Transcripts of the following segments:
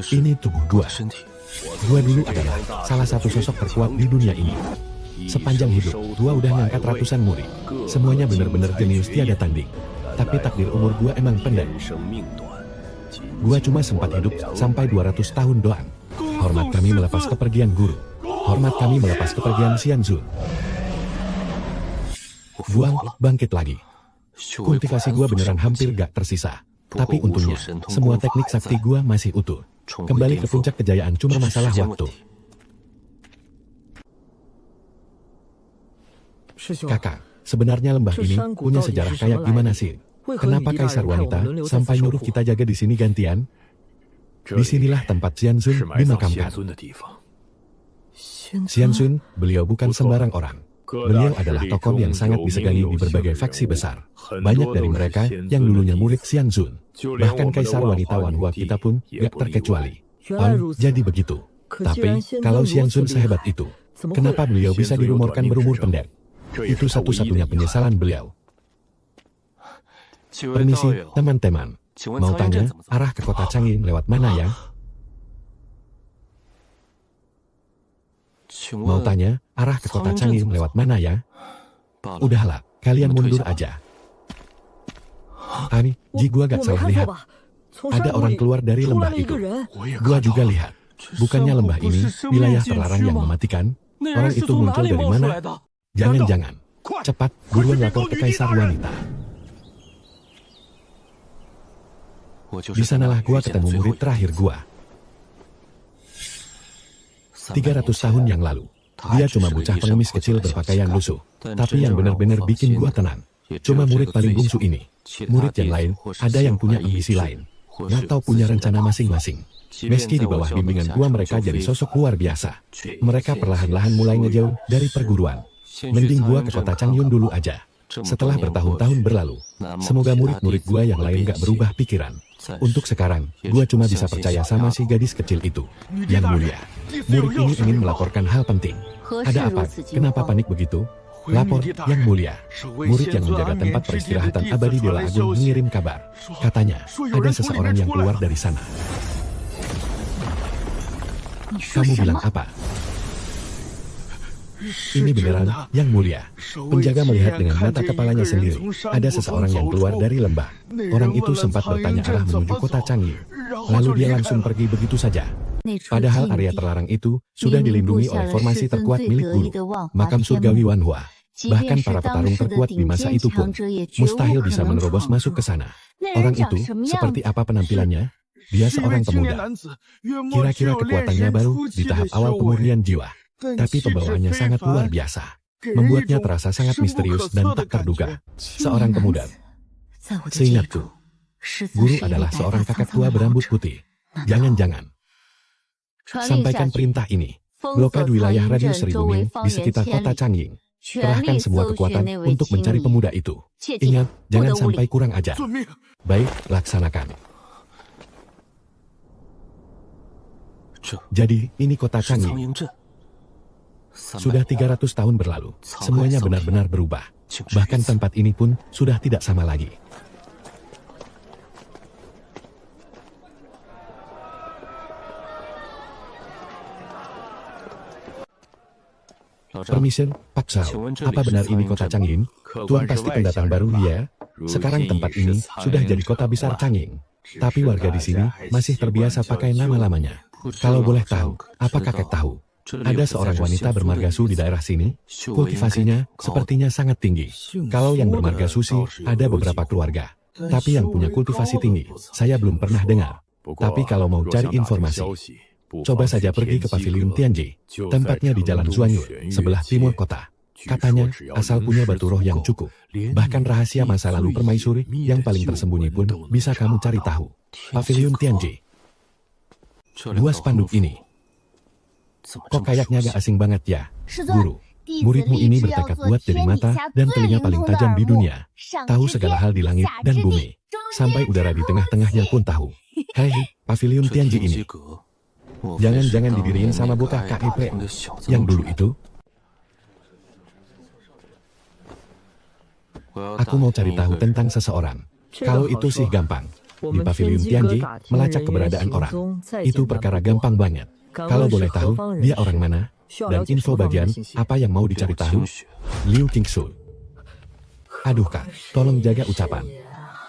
Ini tubuh gua. Gua dulu adalah salah satu sosok terkuat di dunia ini. Sepanjang hidup, gua udah ngangkat ratusan murid. Semuanya bener-bener jenius tiada tanding. Tapi takdir umur gua emang pendek. Gua cuma sempat hidup sampai 200 tahun doang. Hormat kami melepas kepergian guru. Hormat kami melepas kepergian Xianzun. Buang, bangkit lagi. Kultivasi gua beneran hampir gak tersisa. Tapi untungnya, semua teknik sakti gua masih utuh. Kembali ke puncak kejayaan cuma masalah waktu. Kakak, sebenarnya lembah ini punya sejarah kayak gimana sih? Kenapa kaisar wanita sampai nyuruh kita jaga di sini gantian? Disinilah tempat Xianzun dimakamkan. Xianzun, beliau bukan sembarang orang. Beliau adalah tokoh yang sangat disegani di berbagai faksi besar. Banyak dari mereka yang dulunya murid Xianzun. Bahkan kaisar wanita Wanhua kita pun gak terkecuali. Jadi begitu. Tapi, kalau Xianzun sehebat itu, kenapa beliau bisa dirumorkan berumur pendek? Itu satu-satunya penyesalan beliau. Permisi, teman-teman. Mau tanya, arah ke kota Changi lewat mana ya? Mau tanya, arah ke kota Changi lewat mana ya? Udahlah, kalian mundur aja. Hani, gua gak salah lihat. Ada orang keluar dari lembah itu. Gua juga lihat. Bukannya lembah ini wilayah terlarang yang mematikan? Orang itu muncul dari mana? Jangan-jangan. Cepat, buruan lapor ke kaisar wanita. Di sanalah gua ketemu murid terakhir gua. 300 tahun yang lalu. Dia cuma bocah pengemis kecil berpakaian lusuh. Tapi yang benar-benar bikin gua tenang, cuma murid paling bungsu ini. Murid yang lain, ada yang punya ambisi lain. Atau punya rencana masing-masing. Meski di bawah bimbingan gua mereka jadi sosok luar biasa. Mereka perlahan-lahan mulai ngejauh dari perguruan. Mending gua ke kota Changyun dulu aja. Setelah bertahun-tahun berlalu, semoga murid-murid gua yang lain gak berubah pikiran. Untuk sekarang, gua cuma bisa percaya sama si gadis kecil itu. Yang mulia, murid ini ingin melaporkan hal penting. Ada apa? Kenapa panik begitu? Lapor, yang mulia. Murid yang menjaga tempat peristirahatan abadi Dewa Agung mengirim kabar. Katanya, ada seseorang yang keluar dari sana. Kamu bilang apa? Ini beneran, yang mulia. Penjaga melihat dengan mata kepalanya sendiri. Ada seseorang yang keluar dari lembah. Orang itu sempat bertanya arah menuju kota Changi. Lalu dia langsung pergi begitu saja. Padahal area terlarang itu sudah dilindungi oleh formasi terkuat milik guru, makam surgawi Wanhua. Bahkan para petarung terkuat di masa itu pun mustahil bisa menerobos masuk ke sana. Orang itu, seperti apa penampilannya? Dia seorang pemuda. Kira-kira kekuatannya baru di tahap awal pemurnian jiwa. Tapi pembawaannya sangat luar biasa. Membuatnya terasa sangat misterius dan tak terduga. Seorang pemuda. Seingatku, guru adalah seorang kakak tua berambut putih. Jangan-jangan. Sampaikan perintah ini. Blokade wilayah radius 1000 mil di sekitar kota Changying. Kerahkan semua kekuatan untuk mencari pemuda itu. Ingat, jangan sampai kurang ajar. Baik, laksanakan. Jadi, ini kota Changying. Sudah 300 tahun berlalu, semuanya benar-benar berubah. Bahkan tempat ini pun sudah tidak sama lagi. Permission, Pak Zhao, apa benar ini kota Changying? Tuan pasti pendatang baru ya? Sekarang tempat ini sudah jadi kota besar Changying. Tapi warga di sini masih terbiasa pakai nama lamanya. Kalau boleh tahu, apa kakek tahu? Ada seorang wanita bermargasu di daerah sini. Kultivasinya sepertinya sangat tinggi. Kalau yang bermargasu sih, ada beberapa keluarga. Tapi yang punya kultivasi tinggi, saya belum pernah dengar. Tapi kalau mau cari informasi, coba saja pergi ke Pavilion Tianji. Tempatnya di Jalan Zuanyu, sebelah timur kota. Katanya, asal punya batu roh yang cukup. Bahkan rahasia masa lalu permaisuri yang paling tersembunyi pun bisa kamu cari tahu. Pavilion Tianji. Dua spanduk ini. Kok kayaknya gak asing banget ya, guru? Muridmu ini bertekad kuat jadi mata dan telinga paling tajam di dunia. Tahu segala hal di langit dan bumi. Sampai udara di tengah-tengahnya pun tahu. Hei, Pavilion Tianji ini. Jangan-jangan didiriin sama bocah KIP yang dulu itu? Aku mau cari tahu tentang seseorang. Kalau itu sih gampang. Di pavilion Tianji, melacak keberadaan orang. Itu perkara gampang banget. Kalau boleh tahu, dia orang mana? Dan info bagian, apa yang mau dicari tahu? Liu Qingsu. Aduh Kak, tolong jaga ucapan.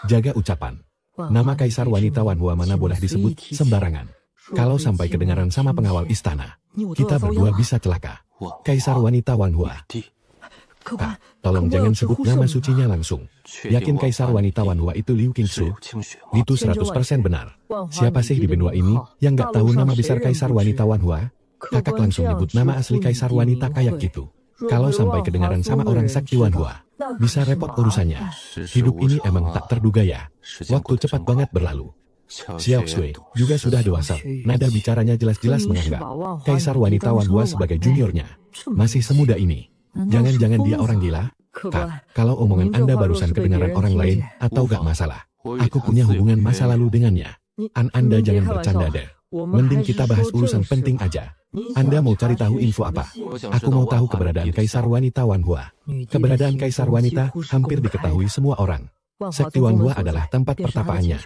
Jaga ucapan. Nama kaisar wanita Wanhua mana boleh disebut sembarangan. Kalau sampai kedengaran sama pengawal istana, kita berdua bisa celaka. Kaisar wanita Wanhua. Kak, tolong jangan sebut nama sucinya langsung. Yakin kaisar wanita Wanhua itu Liu Qingsu? Itu 100% benar. Siapa sih di benua ini yang nggak tahu nama besar kaisar wanita Wanhua? Kakak langsung nyebut nama asli kaisar wanita kayak gitu. Kalau sampai kedengaran sama orang sakti Wanhua, bisa repot urusannya. Hidup ini emang tak terduga ya. Waktu cepat banget berlalu. Xiao Shui juga sudah dewasa. Nada bicaranya jelas-jelas menganggap kaisar wanita Wanhua sebagai juniornya. Masih semuda ini. Jangan-jangan dia orang gila? Kak, kalau omongan Anda barusan kedengaran orang lain, atau gak masalah. Aku punya hubungan masa lalu dengannya. Anda jangan bercanda deh. Mending kita bahas urusan penting aja. Anda mau cari tahu info apa? Aku mau tahu keberadaan kaisar wanita Wanhua. Keberadaan kaisar wanita hampir diketahui semua orang. Sekti Wanhua adalah tempat pertapaannya.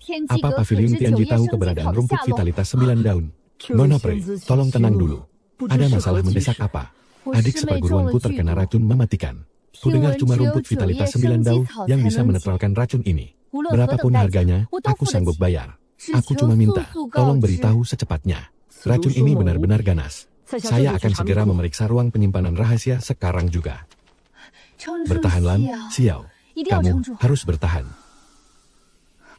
Apa pavilion Tianji tahu keberadaan rumput vitalitas 9 daun? Nona Pre, tolong tenang dulu. Ada masalah mendesak apa? Adik seperguruanku terkena racun mematikan. Kudengar cuma rumput vitalitas 9 daun yang bisa menetralkan racun ini. Berapapun harganya, aku sanggup bayar. Aku cuma minta, tolong beritahu secepatnya. Racun ini benar-benar ganas. Saya akan segera memeriksa ruang penyimpanan rahasia sekarang juga. Bertahanlah, Xiao. Kamu harus bertahan.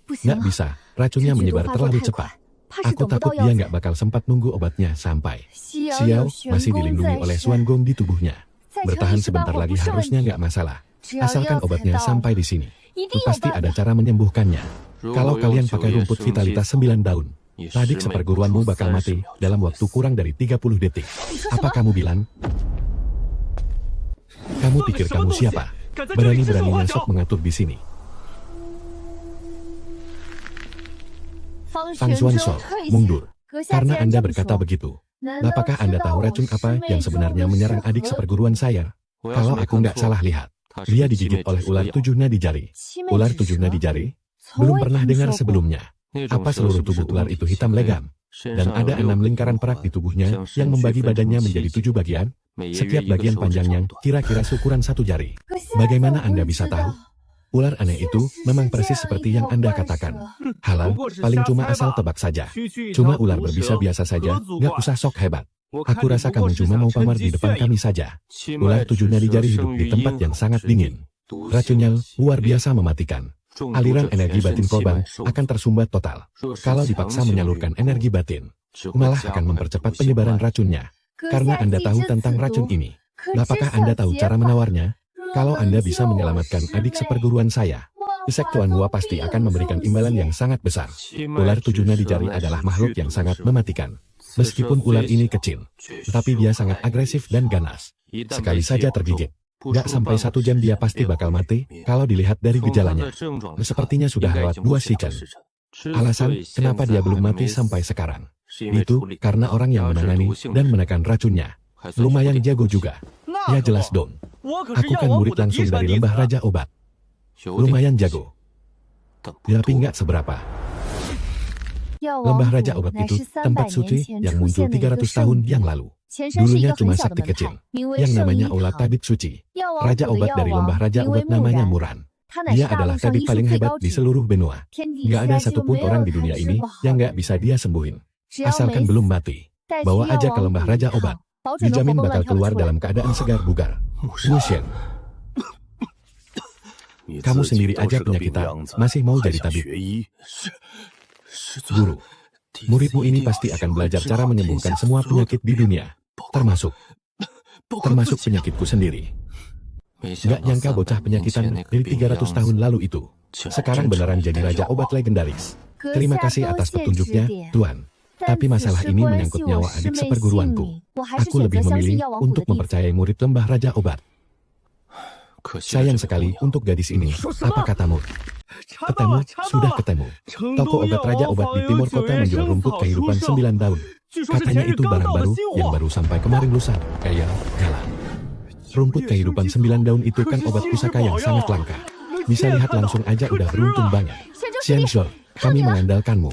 Nggak bisa, racunnya menyebar terlalu cepat. Aku takut dia nggak bakal sempat nunggu obatnya sampai. Xiao masih dilindungi oleh Xuan Gong di tubuhnya. Bertahan sebentar lagi harusnya nggak masalah. Asalkan obatnya sampai di sini. Pasti ada cara menyembuhkannya. Kalau kalian pakai rumput vitalitas 9 daun, adik seperguruanmu bakal mati dalam waktu kurang dari 30 detik. Apa kamu bilang? Kamu pikir kamu siapa? Berani-beraninya sok mengatur di sini. Fang Xuanshou, mundur. Karena Anda berkata begitu. Apakah Anda tahu racun apa yang sebenarnya menyerang adik seperguruan saya? Kalau aku nggak salah lihat, dia digigit oleh ular 7 nadi jari. Ular 7 nadi jari? Belum pernah dengar sebelumnya. Apa seluruh tubuh ular itu hitam legam? Dan ada 6 lingkaran perak di tubuhnya yang membagi badannya menjadi 7 bagian. Setiap bagian panjangnya kira-kira ukuran 1 jari. Bagaimana Anda bisa tahu? Ular aneh itu memang persis seperti yang Anda katakan. Halang, paling cuma asal tebak saja. Cuma ular berbisa biasa saja, nggak usah sok hebat. Aku rasa kamu cuma mau pamer di depan kami saja. Ular 7 nadi jari hidup di tempat yang sangat dingin. Racunnya luar biasa mematikan. Aliran energi batin korban akan tersumbat total. Kalau dipaksa menyalurkan energi batin, malah akan mempercepat penyebaran racunnya. Karena Anda tahu tentang racun ini. Apakah Anda tahu cara menawarnya? Kalau Anda bisa menyelamatkan adik seperguruan saya, Sekti Wanhua pasti akan memberikan imbalan yang sangat besar. Ular 7 nadi jari adalah makhluk yang sangat mematikan. Meskipun ular ini kecil, tapi dia sangat agresif dan ganas. Sekali saja tergigit, gak sampai 1 jam dia pasti bakal mati kalau dilihat dari gejalanya. Sepertinya sudah lewat 2 sikan. Alasan kenapa dia belum mati sampai sekarang, itu karena orang yang menangani dan menekan racunnya lumayan jago juga. Ya jelas dong. Aku kan murid langsung dari Lembah Raja Obat. Lumayan jago. Tapi nggak seberapa. Lembah Raja Obat itu tempat suci yang muncul 300 tahun yang lalu. Dulunya cuma sakti kecil, yang namanya Aula Tabib Suci. Raja Obat dari Lembah Raja Obat namanya Muran. Dia adalah tabib paling hebat di seluruh benua. Nggak ada satupun orang di dunia ini yang nggak bisa dia sembuhin. Asalkan belum mati, bawa aja ke Lembah Raja Obat. Dijamin bakal keluar dalam keadaan segar bugar. Mushen, kamu sendiri aja punya kita, masih mau jadi tabib. Guru, muridmu ini pasti akan belajar cara menyembuhkan semua penyakit di dunia, termasuk penyakitku sendiri. Gak nyangka bocah penyakitan dari 300 tahun lalu itu sekarang beneran jadi Raja Obat legendaris. Terima kasih atas petunjuknya, Tuan. Tapi masalah ini menyangkut nyawa adik seperguruanku. Aku lebih memilih untuk mempercayai murid Lembah Raja Obat. Sayang sekali untuk gadis ini. Apa katamu? Ketemu, sudah ketemu. Toko obat Raja Obat di timur kota menjual rumput kehidupan 9 daun. Katanya itu barang baru yang baru sampai kemarin lusa. Kayak jalan. rumput kehidupan 9 daun itu kan obat pusaka yang sangat langka. Bisa lihat langsung aja udah beruntung banget. Xianxiao, kami mengandalkanmu.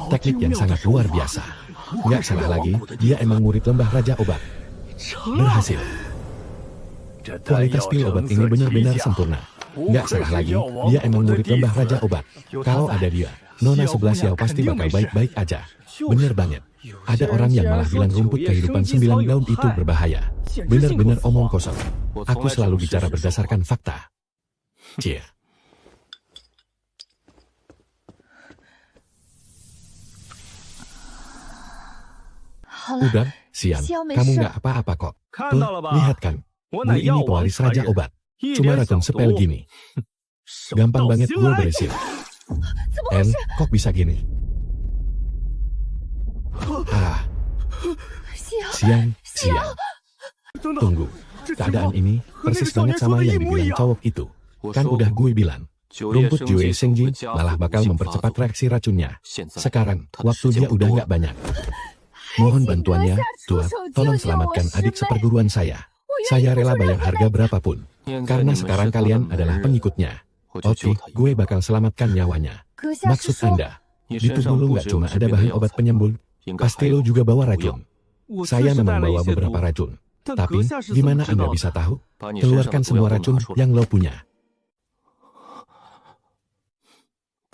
Teknik yang sangat luar biasa. Nggak salah lagi, dia emang murid lembah Raja Obat. Berhasil. Kualitas pil obat ini benar-benar sempurna. Nggak salah lagi, dia emang murid lembah Raja Obat. Kalau ada dia, Nona sebelah Xiao pasti bakal baik-baik aja. Bener banget. Ada orang yang malah bilang rumput kehidupan 9 daun itu berbahaya. Bener-bener omong kosong. Aku selalu bicara berdasarkan fakta. Cie. Udah, Xian, kamu nggak apa-apa kok. Tuh, lihat kan. Gue ini pewaris Raja Obat. Cuma racun sepel gini. Gampang banget gue berhasil. Kok bisa gini? Xian. Tunggu. Keadaan ini persis banget sama yang dibilang cowok itu. Kan udah gue bilang. Rumput Jue Shengji malah bakal mempercepat reaksi racunnya. Sekarang, waktu dia udah nggak banyak. Mohon bantuannya, Tuan, tolong selamatkan adik seperguruan saya. Saya rela bayar harga berapapun. Karena sekarang kalian adalah pengikutnya. Oke, gue bakal selamatkan nyawanya. Maksud Anda, di tubuh lo nggak cuma ada bahan obat penyembul, pasti lo juga bawa racun. Saya memang bawa beberapa racun. Tapi, gimana Anda bisa tahu? Keluarkan semua racun yang lo punya.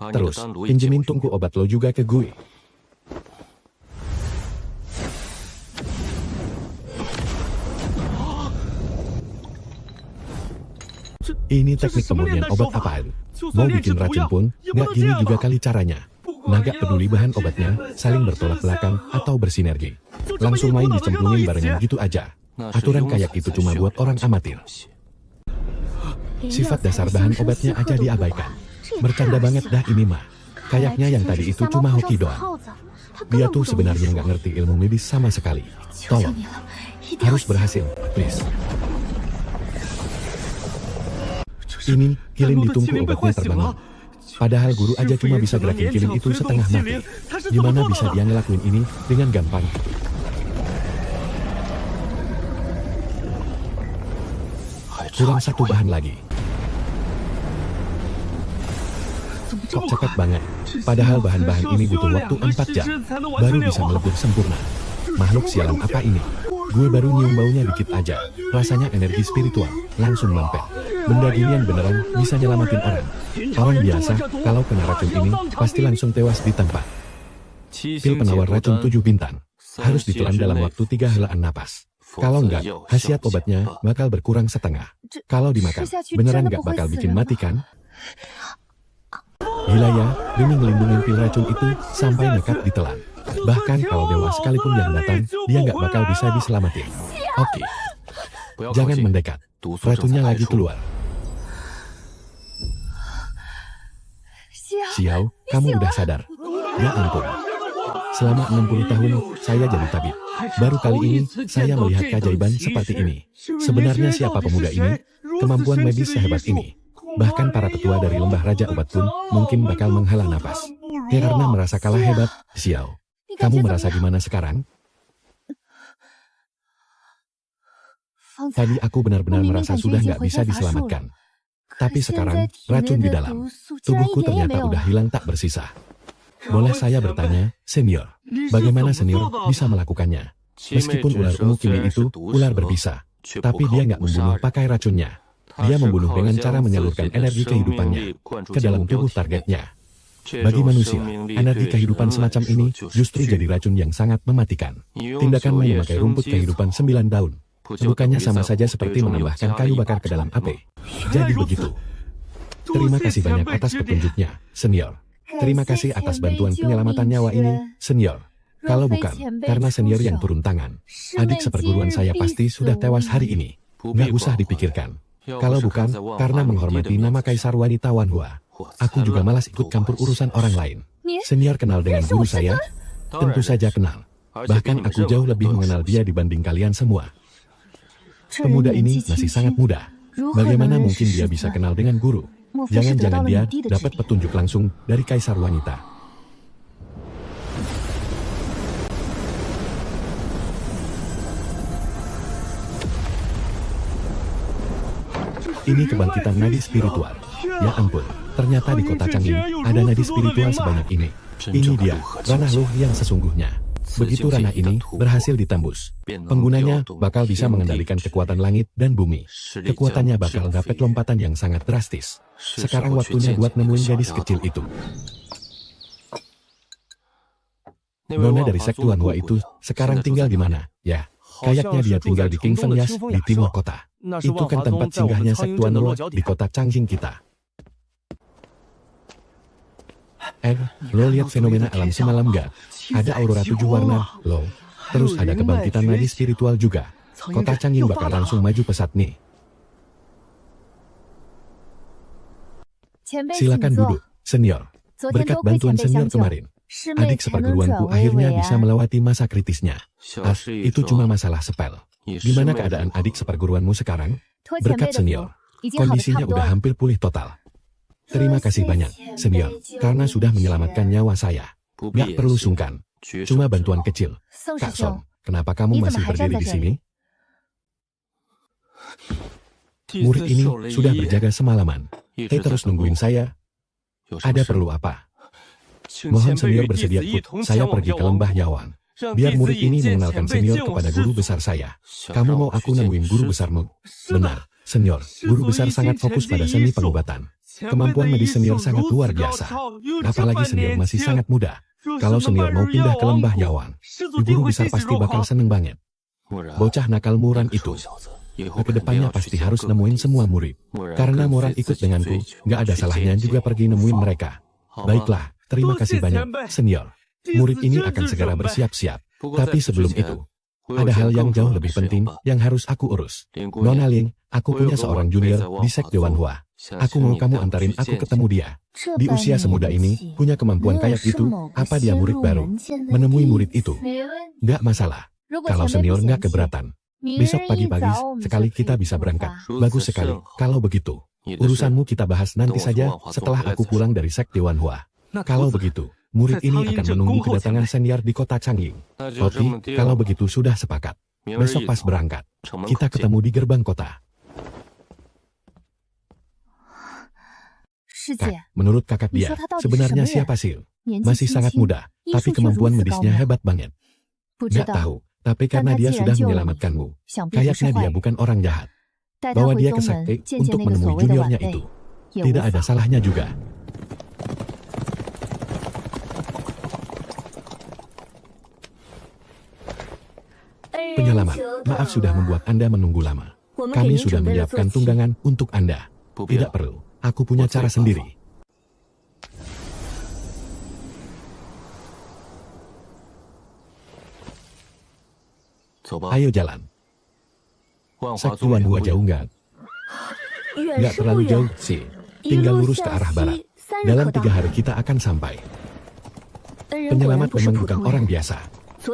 Terus, pinjemin tungku obat lo juga ke gue. Ini teknik pemurnian obat apaan? Mau bikin racun pun, nggak gini juga kali caranya. Nggak peduli bahan obatnya, saling bertolak belakang atau bersinergi. Langsung main dicemplungin barengan gitu aja. Aturan kayak itu cuma buat orang amatir. Sifat dasar bahan obatnya aja diabaikan. Bercanda banget dah ini mah. Kayaknya yang tadi itu cuma hoki doang. Dia tuh sebenarnya nggak ngerti ilmu medis sama sekali. Tolong. Harus berhasil, please. Ini, kilin ditungku obatnya terbangun. Padahal guru aja cuma bisa gerakin kilin itu setengah mati. Gimana bisa dia ngelakuin ini dengan gampang? Kurang satu bahan lagi. Kok cepat banget? Padahal bahan-bahan ini butuh waktu 4 jam. Baru bisa melebur sempurna. Makhluk sialan apa ini? Gue baru nyium baunya dikit aja. Rasanya energi spiritual. Langsung mampet. Benda ginian beneran bisa nyelamatin orang. Orang biasa, kalau kena racun ini, pasti langsung tewas di tempat. Pil penawar racun 7 bintang. Harus ditelan dalam waktu 3 helaan napas. Kalau enggak, khasiat obatnya bakal berkurang setengah. Kalau dimakan, beneran nggak bakal bikin mati kan? Gila ya, demi ngelindungin pil racun itu, sampai nekat ditelan. Bahkan kalau dewa sekalipun yang datang, dia nggak bakal bisa diselamatin. Oke. Jangan mendekat. Racunnya lagi keluar. Xiao, kamu udah sadar? Ya ampun. Selama 60 tahun, saya jadi tabib. Baru kali ini, saya melihat keajaiban seperti ini. Sebenarnya siapa pemuda ini? Kemampuan medis sehebat ini. Bahkan para tetua dari lembah Raja Obat pun mungkin bakal menghela napas. Karena merasa kalah hebat, Xiao. Kamu merasa gimana sekarang? Tadi aku benar-benar merasa sudah nggak bisa diselamatkan. Tapi sekarang, racun di dalam tubuhku ternyata udah hilang tak bersisa. Boleh saya bertanya, senior, bagaimana senior bisa melakukannya? Meskipun ular ungu kini itu ular berbisa, tapi dia nggak membunuh pakai racunnya. Dia membunuh dengan cara menyalurkan energi kehidupannya ke dalam tubuh targetnya. Bagi manusia, energi kehidupan semacam ini justru jadi racun yang sangat mematikan. Tindakanmu memakai rumput kehidupan 9 daun. Bukannya sama saja seperti menambahkan kayu bakar ke dalam api. Jadi begitu. Terima kasih banyak atas petunjuknya, senior. Terima kasih atas bantuan penyelamatan nyawa ini, senior. Kalau bukan, karena senior yang turun tangan, adik seperguruan saya pasti sudah tewas hari ini. Nggak usah dipikirkan. Kalau bukan, karena menghormati nama Kaisar Wanita Wanhua, aku juga malas ikut campur urusan orang lain. Senior kenal dengan guru saya? Tentu saja kenal. Bahkan aku jauh lebih mengenal dia dibanding kalian semua. Pemuda ini masih sangat muda. Bagaimana mungkin dia bisa kenal dengan guru? Jangan-jangan dia dapat petunjuk langsung dari kaisar wanita. Ini kebangkitan nadi spiritual. Ya ampun, ternyata di kota Changing ada nadi spiritual sebanyak ini. Ini dia, ranah Loh yang sesungguhnya. Begitu ranah ini berhasil ditembus, penggunanya bakal bisa mengendalikan kekuatan langit dan bumi. Kekuatannya bakal dapat lompatan yang sangat drastis. Sekarang waktunya buat nemuin gadis kecil itu. Nona dari sekte Wanhua itu sekarang tinggal di mana? Ya, kayaknya dia tinggal di King Fengyas di timur kota. Itu kan tempat singgahnya sekte Wanhua di kota Changing kita. Lo lihat fenomena alam semalam gak? Ada aurora 7 warna, lo. Terus ada kebangkitan nadi spiritual juga. Kota Changing bakal langsung maju pesat nih. Silakan duduk, senior. Berkat bantuan senior kemarin, adik seperguruanku akhirnya bisa melewati masa kritisnya. Itu cuma masalah sepel. Gimana keadaan adik seperguruanmu sekarang? Berkat senior, kondisinya udah hampir pulih total. Terima kasih banyak, senior, karena sudah menyelamatkan nyawa saya. Gak perlu sungkan, cuma bantuan kecil. Kak Song, kenapa kamu masih berdiri di sini? Murid ini sudah berjaga semalaman. Terus nungguin saya. Ada perlu apa? Mohon senior bersedia ikut saya pergi ke lembah Yawang. Biar murid ini mengenalkan senior kepada guru besar saya. Kamu mau aku nemuin guru besarmu? Benar, senior. Guru besar sangat fokus pada seni pengobatan. Kemampuan medis senior sangat luar biasa. Apalagi senior masih sangat muda. Kalau senior mau pindah ke lembah Yawang, guru besar pasti bakal seneng banget. Bocah nakal Muran itu. Kedepannya pasti harus nemuin semua murid. Karena Muran ikut denganku, gak ada salahnya juga pergi nemuin mereka. Baiklah, terima kasih banyak, senior. Murid ini akan segera bersiap-siap. Tapi sebelum itu, ada hal yang jauh lebih penting yang harus aku urus. Nona Ling, aku punya seorang junior di sekte Wanhua. Aku mau kamu antarin aku ketemu dia. Di usia semuda ini, punya kemampuan kayak gitu, apa dia murid baru? Menemui murid itu, gak masalah. Kalau senior gak keberatan. Besok pagi-pagi sekali kita bisa berangkat. Bagus sekali. Kalau begitu, urusanmu kita bahas nanti saja setelah aku pulang dari sekte Wanhua. Kalau begitu, murid ini akan menunggu kedatangan senior di kota Changing. Oke, kalau begitu sudah sepakat. Besok pas berangkat, kita ketemu di gerbang kota. Kak, menurut kakak dia, sebenarnya siapa sih? Masih sangat muda, tapi kemampuan medisnya hebat banget. Gak tahu, tapi karena dia sudah menyelamatkanmu, kayaknya dia bukan orang jahat. Bawa dia ke sekte untuk menemui juniornya itu. Tidak ada salahnya juga. Penyelamat, maaf sudah membuat Anda menunggu lama. Kami sudah menyiapkan tunggangan untuk Anda. Tidak perlu, aku punya cara sendiri. Ayo jalan. Sekte Wanhua jauh nggak? Nggak terlalu jauh sih. Tinggal lurus ke arah barat. Dalam 3 hari kita akan sampai. Penyelamat memang bukan orang biasa.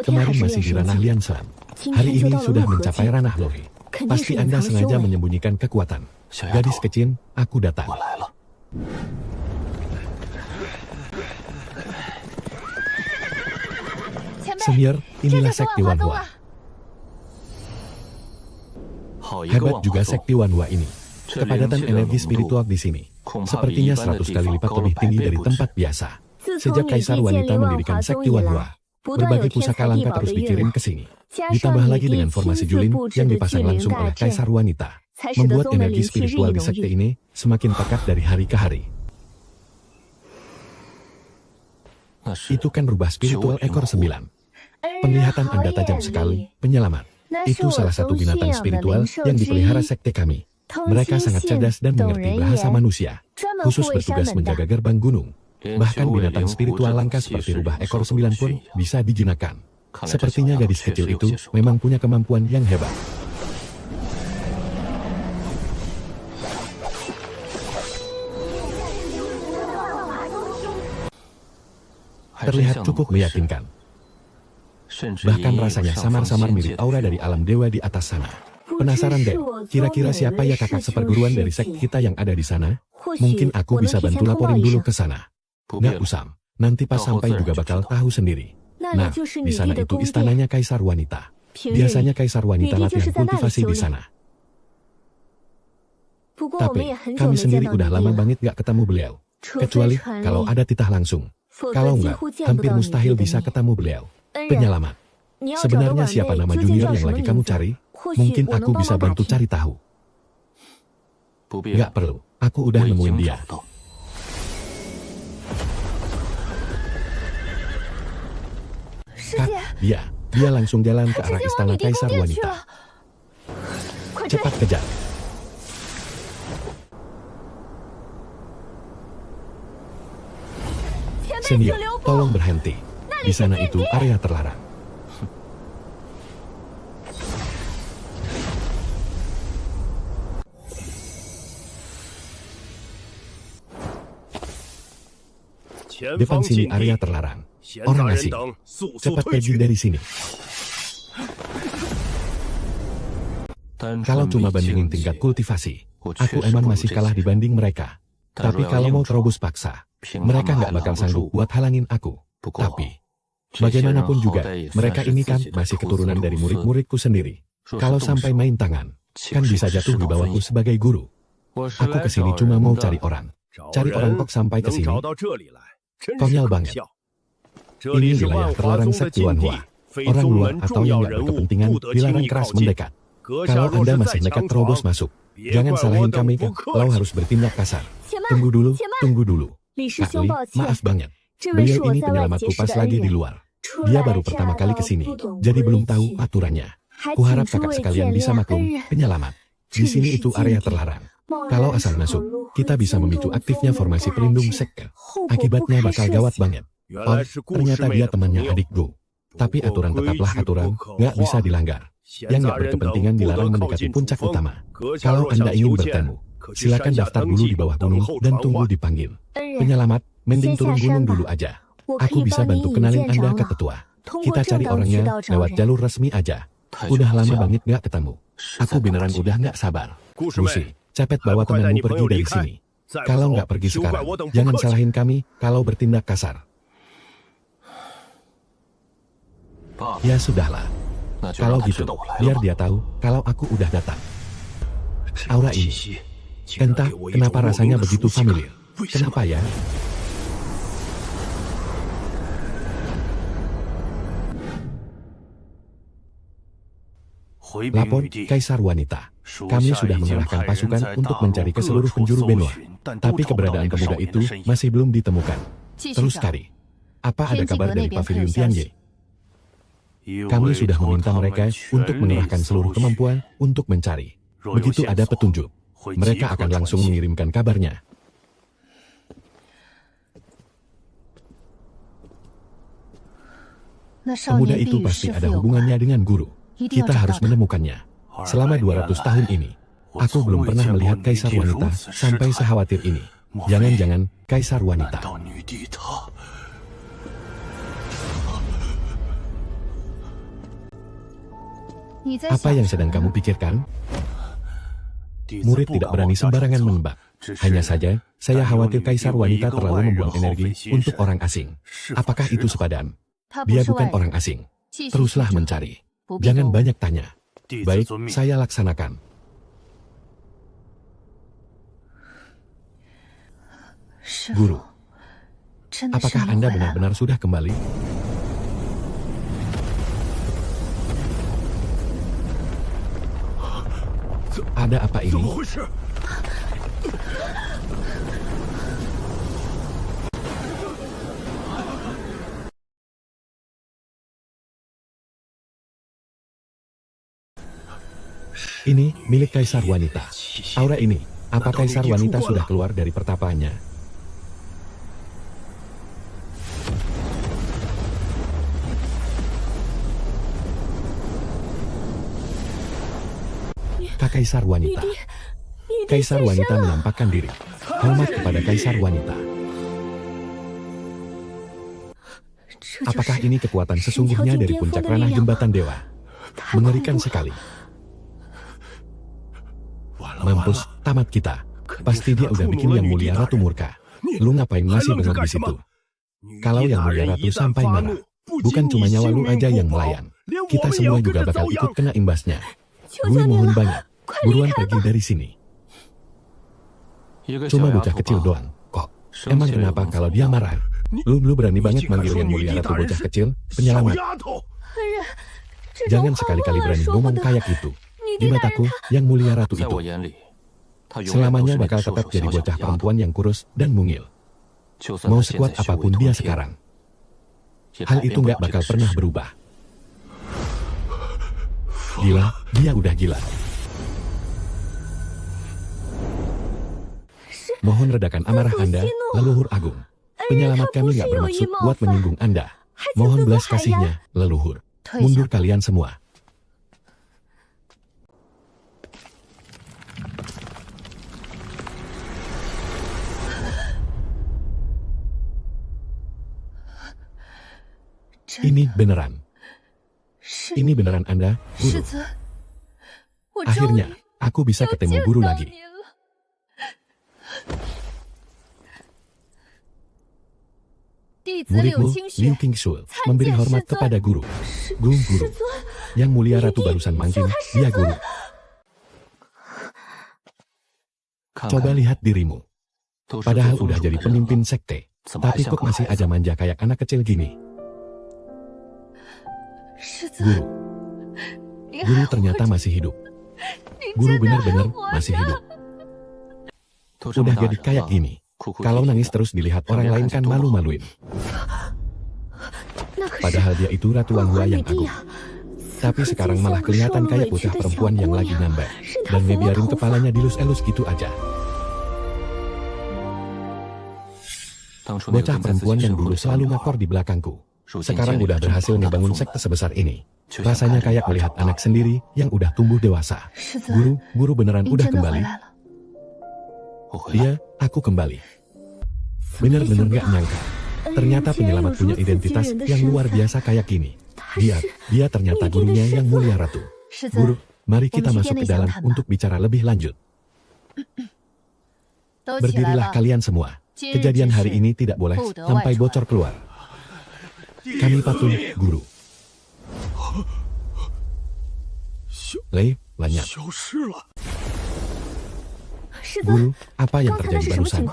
Kemarin masih di ranah Lianshan. Hari ini sudah mencapai ranah Lohi. Pasti Anda sengaja menyembunyikan kekuatan. Gadis kecil, aku datang. Senior, inilah sekte Wanhua. Hebat juga sekte Wanhua ini. Kepadatan energi spiritual di sini sepertinya 100 kali lipat lebih tinggi dari tempat biasa. Sejak Kaisar Wanita mendirikan sekte Wanhua, berbagai pusaka langka terus dikirim ke sini. Ditambah lagi dengan formasi Julin yang dipasang langsung oleh Kaisar Wanita, membuat energi spiritual di sekte ini semakin pekat dari hari ke hari. Itu kan rubah spiritual ekor 9. Penglihatan Anda tajam sekali, penyelamat. Itu salah satu binatang spiritual yang dipelihara sekte kami. Mereka sangat cerdas dan mengerti bahasa manusia, khusus bertugas menjaga gerbang gunung. Bahkan binatang spiritual langka seperti rubah ekor 9 pun bisa dijinakkan. Sepertinya gadis kecil itu memang punya kemampuan yang hebat. Terlihat cukup meyakinkan. Bahkan rasanya samar-samar mirip aura dari alam dewa di atas sana. Penasaran deh, kira-kira siapa ya kakak seperguruan dari sekte kita yang ada di sana? Mungkin aku bisa bantu laporin dulu ke sana. Nggak usah, nanti pas sampai juga bakal tahu sendiri. Nah, di sana itu istananya Kaisar Wanita. Biasanya Kaisar Wanita latihan kultivasi di sana. Tapi, kami sendiri udah lama banget gak ketemu beliau. Kecuali kalau ada titah langsung. Kalau enggak, hampir mustahil bisa ketemu beliau. Penyelamat. Sebenarnya siapa nama junior yang lagi kamu cari? Mungkin aku bisa bantu cari tahu. Gak perlu, aku udah nemuin dia. Kak, dia langsung jalan ke arah istana Kaisar Wanita. Cepat kejar. Senior, tolong berhenti. Di sana itu area terlarang. Depan sini area terlarang. Orang asing. Cepat pergi dari sini. Kalau cuma bandingin tingkat kultivasi, aku emang masih kalah dibanding mereka. Tapi kalau mau terobos paksa, mereka nggak bakal sanggup buat halangin aku. Tapi, bagaimanapun juga, mereka ini kan masih keturunan dari murid-muridku sendiri. Kalau sampai main tangan, kan bisa jatuh di bawahku sebagai guru. Aku kesini cuma mau cari orang. Cari orang kok sampai kesini. Konyol banget. Ini wilayah terlarang sekte Wanhua. Orang luar atau yang nggak berkepentingan dilarang keras mendekat. Kalau Anda masih nekat terobos masuk, jangan salahin kami, kalau harus bertindak kasar. Tunggu dulu. Kak Li, maaf banget. Beliau ini penyelamatku pas lagi di luar. Dia baru pertama kali kesini, jadi belum tahu aturannya. Kuharap kakak sekalian bisa maklum, penyelamat. Di sini itu area terlarang. Kalau asal masuk, kita bisa memicu aktifnya formasi pelindung sekte. Akibatnya bakal gawat banget. Oh, ternyata dia temannya adikku. Tapi aturan tetaplah aturan, nggak bisa dilanggar. Yang nggak berkepentingan dilarang mendekati puncak utama. Kalau Anda ingin bertemu, silakan daftar dulu di bawah gunung dan tunggu dipanggil. Penyelamat, mending turun gunung dulu aja. Aku bisa bantu kenalin Anda ke tetua. Kita cari orangnya lewat jalur resmi aja. Udah lama banget nggak ketemu. Aku beneran udah nggak sabar. Lucy, cepet bawa temanmu pergi dari sini. Kalau nggak pergi sekarang, jangan salahin kami kalau bertindak kasar. Ya sudahlah. Kalau gitu, biar dia tahu kalau aku udah datang. Aura ini. Entah kenapa rasanya begitu familiar. Kenapa ya? Lapor Kaisar Wanita. Kami sudah mengerahkan pasukan untuk mencari ke seluruh penjuru benua. Tapi keberadaan pemuda itu masih belum ditemukan. Terus cari. Apa ada kabar dari Pavilion Tianye? Kami sudah meminta mereka untuk mengerahkan seluruh kemampuan untuk mencari. Begitu ada petunjuk, mereka akan langsung mengirimkan kabarnya. Pemuda itu pasti ada hubungannya dengan guru. Kita harus menemukannya. Selama 200 tahun ini, aku belum pernah melihat Kaisar Wanita sampai sekhawatir ini. Jangan-jangan Kaisar Wanita. Apa yang sedang kamu pikirkan? Murid tidak berani sembarangan menebak. Hanya saja, saya khawatir Kaisar Wanita terlalu membuang energi untuk orang asing. Apakah itu sepadan? Dia bukan orang asing. Teruslah mencari. Jangan banyak tanya. Baik, saya laksanakan. Guru, apakah Anda benar-benar sudah kembali? Ada apa ini? Ini milik Kaisar Wanita. Aura ini, apa Kaisar Wanita sudah keluar dari pertapaannya? Kak Kaisar Wanita. Kaisar Wanita menampakkan diri. Hormat kepada Kaisar Wanita. Apakah ini kekuatan sesungguhnya dari puncak ranah jembatan dewa? Mengerikan sekali. Mampus, tamat kita. Pasti dia udah bikin Yang Mulia Ratu murka. Lu ngapain masih bengong di situ? Kalau Yang Mulia Ratu sampai marah, bukan cuma nyawa lu aja yang melayang. Kita semua juga bakal ikut kena imbasnya. Gue mohon banyak, buruan pergi dari sini. Cuma bocah kecil doang, kok. Emang kenapa kalau dia marah? Lu berani banget manggil Yang Mulia Ratu bocah kecil, penyelamat. Jangan sekali-kali berani ngomong kayak gitu. Di mataku, Yang Mulia Ratu itu selamanya bakal tetap jadi bocah perempuan yang kurus dan mungil. Mau sekuat apapun dia sekarang, hal itu nggak bakal pernah berubah. Gila, dia udah gila. Mohon redakan amarah Anda, leluhur agung. Penyelamat kami nggak bermaksud buat menyinggung Anda. Mohon belas kasihnya, leluhur. Mundur kalian semua. Ini beneran. Ini beneran Anda, guru. Akhirnya, aku bisa ketemu guru lagi. Muridmu, Liu Qingxue, memberi hormat kepada guru. Guru. Yang Mulia Ratu barusan manggil, dia guru. Coba lihat dirimu. Padahal udah jadi pemimpin sekte, tapi kok masih aja manja kayak anak kecil gini. Guru ternyata masih hidup. Guru benar-benar masih hidup. Udah jadi kayak gini. Kalau nangis terus dilihat orang lain kan malu-maluin. Padahal dia itu Ratu Wanghua yang agung. Tapi sekarang malah kelihatan kayak bocah perempuan yang lagi ngambek. Dan ngebiarin kepalanya dilus-elus gitu aja. Bocah perempuan yang dulu selalu ngakor di belakangku. Sekarang udah berhasil ngebangun sekte sebesar ini. Rasanya kayak melihat anak sendiri yang udah tumbuh dewasa. Guru beneran udah kembali. Iya, aku kembali. Bener-bener gak nyangka. Ternyata penyelamat punya identitas yang luar biasa kayak gini. Dia ternyata gurunya Yang Mulia Ratu. Guru, mari kita masuk ke dalam untuk bicara lebih lanjut. Berdirilah kalian semua. Kejadian hari ini tidak boleh sampai bocor keluar. Kami patuh, guru. Lanyap. Guru, apa yang terjadi barusan?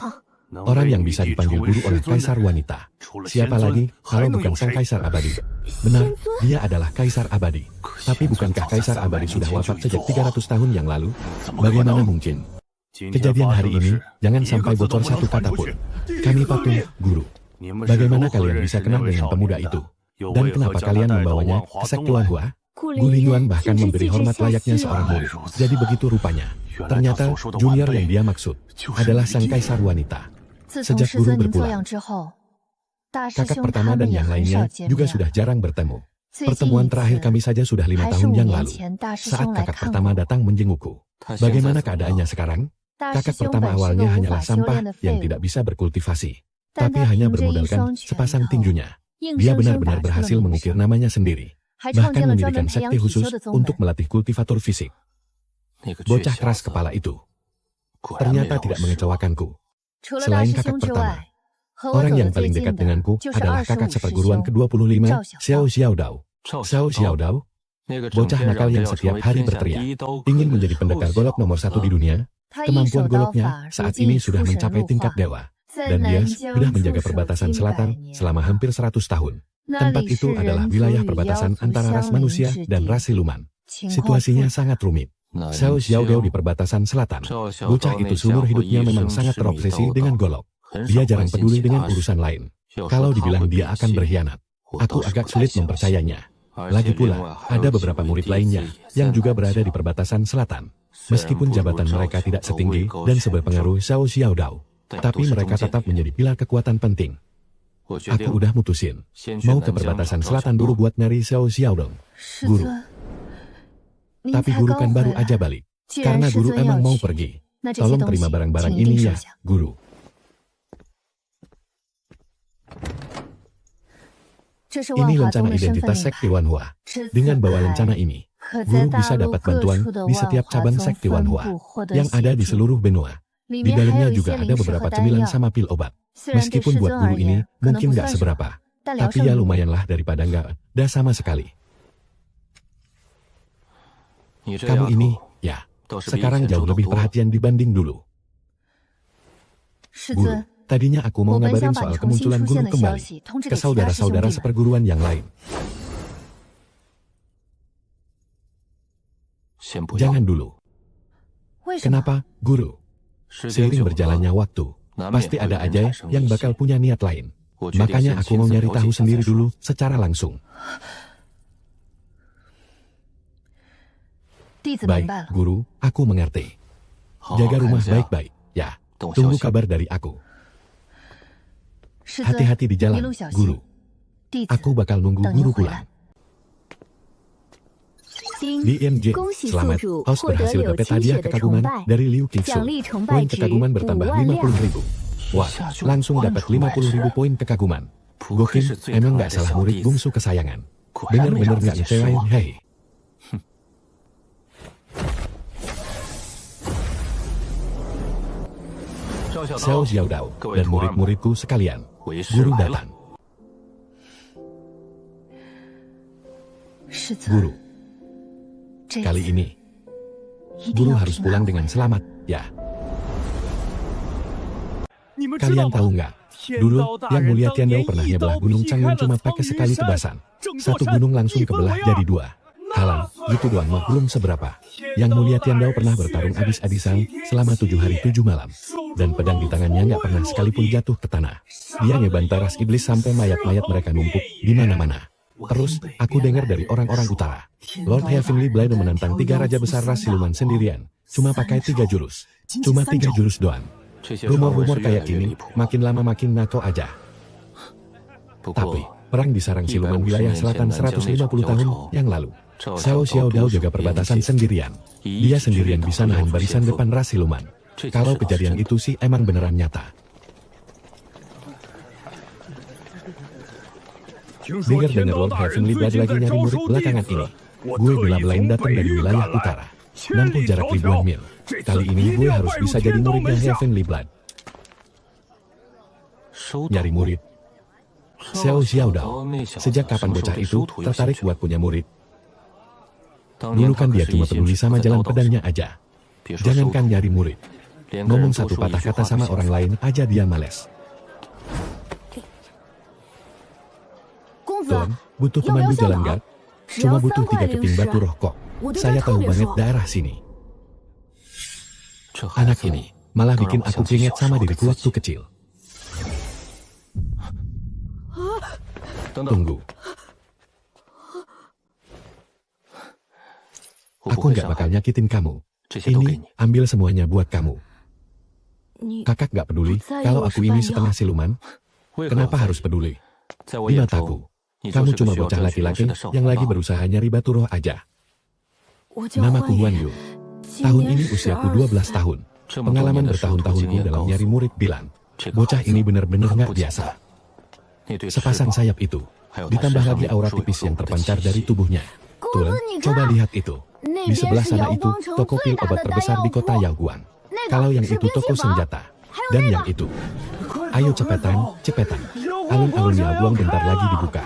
Orang yang bisa dipanggil guru oleh Kaisar Wanita. Siapa lagi kalau bukan Sang Kaisar Abadi? Benar, dia adalah Kaisar Abadi. Tapi bukankah Kaisar Abadi sudah wafat sejak 300 tahun yang lalu? Bagaimana mungkin? Kejadian hari ini, jangan sampai bocor satu kata pun. Kami patuh, guru. Bagaimana kalian bisa kenal dengan pemuda itu? Dan kenapa kalian membawanya ke sekte Wanghua? Gu Lingyuan bahkan memberi hormat layaknya seorang murid. Jadi begitu rupanya. Ternyata junior yang dia maksud adalah Sang Kaisar Wanita. Sejak guru berpulang, kakak pertama dan yang lainnya juga sudah jarang bertemu. Pertemuan terakhir kami saja sudah 5 tahun yang lalu. Saat kakak pertama datang menjengukku. Bagaimana keadaannya sekarang? Kakak pertama awalnya hanyalah sampah yang tidak bisa berkultivasi. Tapi hanya bermodalkan sepasang tinjunya. Dia benar-benar berhasil mengukir namanya sendiri. Bahkan mendirikan sekte khusus untuk melatih kultivator fisik. Bocah keras kepala itu ternyata tidak mengecewakanku. Selain kakak pertama, orang yang paling dekat denganku adalah kakak seperguruan ke-25, Xiao Xiaodao. Xiao Xiaodao, bocah nakal yang setiap hari berteriak, ingin menjadi pendekar golok nomor 1 di dunia. Kemampuan goloknya saat ini sudah mencapai tingkat dewa. Dan dia sudah menjaga perbatasan selatan selama hampir 100 tahun. Tempat itu adalah wilayah perbatasan antara ras manusia dan ras siluman. Situasinya sangat rumit. Xiao Xiaodao di perbatasan selatan. Bocah itu seumur hidupnya memang sangat terobsesi dengan golok. Dia jarang peduli dengan urusan lain. Kalau dibilang dia akan berkhianat, aku agak sulit mempercayainya. Lagi pula, ada beberapa murid lainnya yang juga berada di perbatasan selatan. Meskipun jabatan mereka tidak setinggi dan seberpengaruh Xiao Xiaodao, tapi mereka tetap menjadi pilar kekuatan penting. Aku udah mutusin, mau ke perbatasan selatan dulu buat nyari Xiao Xiaodao. Guru. Tapi guru kan baru aja balik. Karena guru emang mau pergi. Tolong terima barang-barang ini ya, guru. Ini lencana identitas sekte Wanhua. Dengan bawa lencana ini, guru bisa dapat bantuan di setiap cabang sekte Wanhua yang ada di seluruh benua. Di dalamnya juga ada beberapa cemilan sama pil obat. Meskipun buat guru ini mungkin nggak seberapa, tapi ya lumayanlah daripada nggak ada sama sekali. Kamu ini, ya, sekarang jauh lebih perhatian dibanding dulu. Guru, tadinya aku mau ngabarin soal kemunculan guru kembali ke saudara-saudara seperguruan yang lain. Jangan dulu. Kenapa, guru? Seiring berjalannya waktu, pasti ada aja yang bakal punya niat lain. Makanya aku mau nyari tahu sendiri dulu secara langsung. Baik, guru, aku mengerti. Jaga rumah baik-baik, ya. Tunggu kabar dari aku. Hati-hati di jalan, guru. Aku bakal nunggu guru pulang. Di IMJ, selamat, host berhasil dapat hadiah kekaguman dari Liu Qingsu. Poin kekaguman bertambah 50.000. Wah, langsung dapat 50.000 poin kekaguman. Gokil, emang gak salah murid bungsu kesayangan. Bener-bener gak ngecewain, hei. Xiao Xiaodao dan murid-muridku sekalian, guru datang. Guru, kali ini, guru harus pulang dengan selamat, ya. Kalian tahu nggak? Dulu, Yang Mulia Tiandao pernah nyebelah Gunung Changwon cuma pakai sekali tebasan. Satu gunung langsung kebelah jadi dua. Halang, gitu doang mah belum seberapa. Yang Mulia Tiandao pernah bertarung abis-abisan selama 7 hari 7 malam. Dan pedang di tangannya nggak pernah sekalipun jatuh ke tanah. Dia nyebantar ras iblis sampai mayat-mayat mereka numpuk di mana-mana. Terus, aku dengar dari orang-orang utara. Lord Heavenly Blade menantang 3 raja besar ras siluman sendirian. Cuma pakai 3 jurus. Cuma 3 jurus doang. Rumor-rumor kayak gini, makin lama makin ngaco aja. Tapi, perang di sarang siluman wilayah selatan 150 tahun yang lalu. Xiao Xiaodao jaga perbatasan sendirian. Dia sendirian bisa nahan barisan depan ras siluman. Kalau kejadian itu sih emang beneran nyata. Dengar-dengar Lord Heavenly Blood lagi nyari murid belakangan ini. Gue bela-belain datang dari wilayah utara. Nampu jarak ribuan mil. Kali ini gue harus bisa jadi muridnya Heavenly Blood. Nyari murid. Xiao Xiaodao, sejak kapan bocah itu tertarik buat punya murid? Dulu kan dia cuma peduli sama jalan pedangnya aja. Jangankan nyari murid. Ngomong satu patah kata sama orang lain aja dia males. Tuan, butuh pemandu jalan gak? Cuma butuh 3 keping batu roh kok. Saya tahu banget daerah sini. Anak ini malah bikin aku keringet sama diriku waktu kecil. Tunggu. Aku nggak bakal nyakitin kamu. Ini, ambil semuanya buat kamu. Kakak nggak peduli kalau aku ini setengah siluman. Kenapa harus peduli? Di mataku, kamu cuma bocah laki-laki yang lagi berusaha nyari batu roh aja. Namaku Huan Yu. Tahun ini usiaku 12 tahun. Pengalaman bertahun-tahunku dalam nyari murid bilang, bocah ini benar-benar nggak biasa. Sepasang sayap itu, ditambah lagi aura tipis yang terpancar dari tubuhnya. Tuan, coba lihat itu. Di sebelah sana itu, toko pil obat terbesar di kota Yaoguang. Kalau yang itu toko senjata. Dan yang itu. Ayo cepetan, cepetan. Alun-alun Yaoguang bentar lagi dibuka.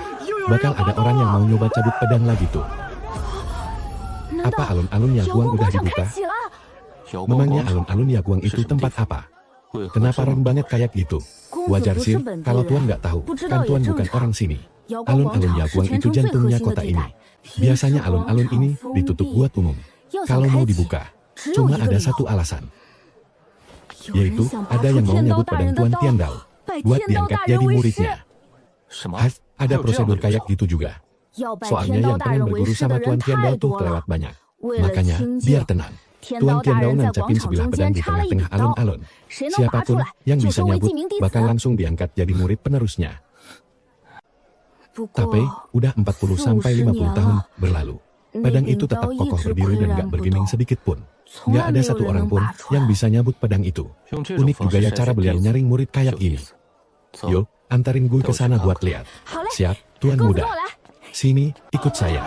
Bakal ada orang yang mau nyoba cabut pedang lagi tuh. Apa alun-alun Yaoguang udah dibuka? Memangnya alun-alun Yaoguang itu tempat apa? Kenapa rame banget kayak gitu? Wajar sih, kalau Tuan nggak tahu, kan Tuan bukan orang sini. Alun-alun Yaoguang itu jantungnya kota ini. Biasanya alun-alun ini ditutup buat umum. Kalau mau dibuka, cuma ada satu alasan. Yaitu, ada yang mau nyabut pedang Tuan Tiandao, buat diangkat jadi muridnya. Ada prosedur kayak gitu juga. Soalnya yang pengen berguru sama Tuan Tiandao tuh kelewat banyak. Makanya, biar tenang. Tuan Tiandao nancapin sebilah pedang di tengah-tengah alun-alun. Siapapun yang bisa nyabut, bakal langsung diangkat jadi murid penerusnya. Tapi, udah 40-50 tahun berlalu. Pedang itu tetap kokoh berdiri dan gak bergeming sedikit pun. Gak ada satu orang pun yang bisa nyabut pedang itu. Unik juga ya cara beliau nyaring murid kayak ini. Yuk, antarin gue ke sana buat lihat. Siap? Tuan muda, sini, ikut saya.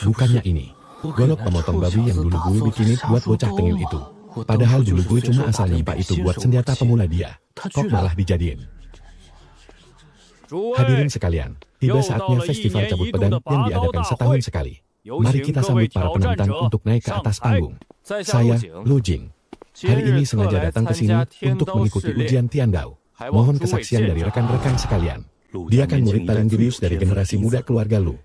Bukannya ini. Golok pemotong babi yang dulu gue bikinin buat bocah tengil itu. Padahal dulu gue cuma asal nimpa itu buat senjata pemula dia. Kok malah dijadiin. Hadirin sekalian, tiba saatnya festival cabut pedang yang diadakan setahun sekali. Mari kita sambut para penantang untuk naik ke atas panggung. Saya, Lu Jing. Hari ini sengaja datang ke sini untuk mengikuti ujian Tiandao. Mohon kesaksian dari rekan-rekan sekalian. Dia kan murid paling jenius dari generasi muda keluarga Lu.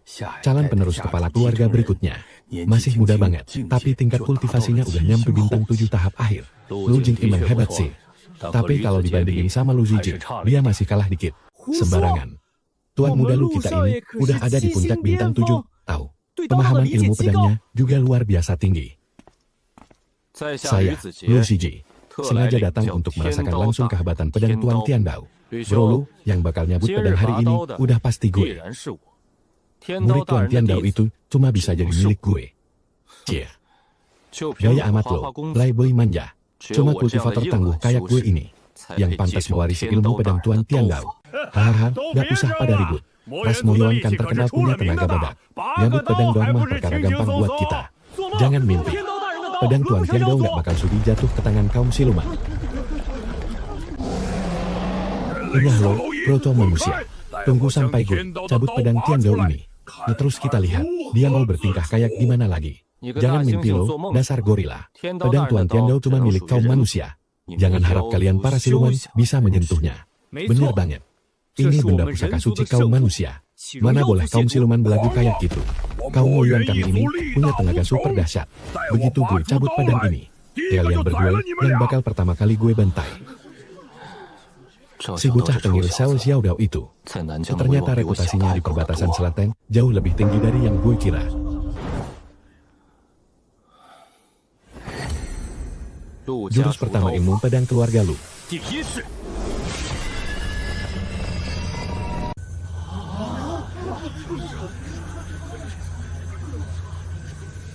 Calon penerus kepala keluarga berikutnya. Masih muda banget, tapi tingkat kultivasinya udah nyampe bintang 7 tahap akhir. Lu Jing emang hebat sih. Tapi kalau dibandingin sama Lu Zijing, dia masih kalah dikit. Sembarangan. Tuan muda Lu kita ini udah ada di puncak bintang 7, tahu. Pemahaman ilmu pedangnya juga luar biasa tinggi. Saya, Lu Zijing, sengaja datang untuk merasakan langsung kehebatan pedang Tuan Tiandao. Bro Lu, yang bakal nyabut pedang hari ini, udah pasti gue. Murid Tuan Tiandao itu cuma bisa jadi milik gue. Cie. Gaya amat lo, playboy manja. Cuma kultivator tangguh kayak gue ini, yang pantas mewarisi ilmu pedang Tuan Tiandao. Hahaha, gak usah pada ribut. Ras Moyoan kan terkenal punya tenaga badak. Nyabut pedang doang mah perkara gampang buat kita. Jangan mimpi. Pedang Tuan Tiandao gak bakal sudi jatuh ke tangan kaum siluman. Indah lo, proto manusia. Tunggu sampai gue cabut pedang Tiandao ini. Ya terus kita lihat, dia mau bertingkah kayak gimana lagi. Jangan mimpi lo, dasar gorila. Pedang Tuan Tiandao cuma milik kaum manusia. Jangan harap kalian para siluman bisa menyentuhnya. Bener banget. Ini benda pusaka suci kaum manusia. Mana boleh kaum siluman belagu kayak gitu. Kaum Moyuan kami ini punya tenaga super dahsyat. Begitu gue cabut pedang ini, kalian berdua yang bakal pertama kali gue bantai. Si bocah tengil Xiao Xiaodao itu, ternyata reputasinya di perbatasan selatan jauh lebih tinggi dari yang gue kira. Jurus pertama ilmu pedang keluarga Lu.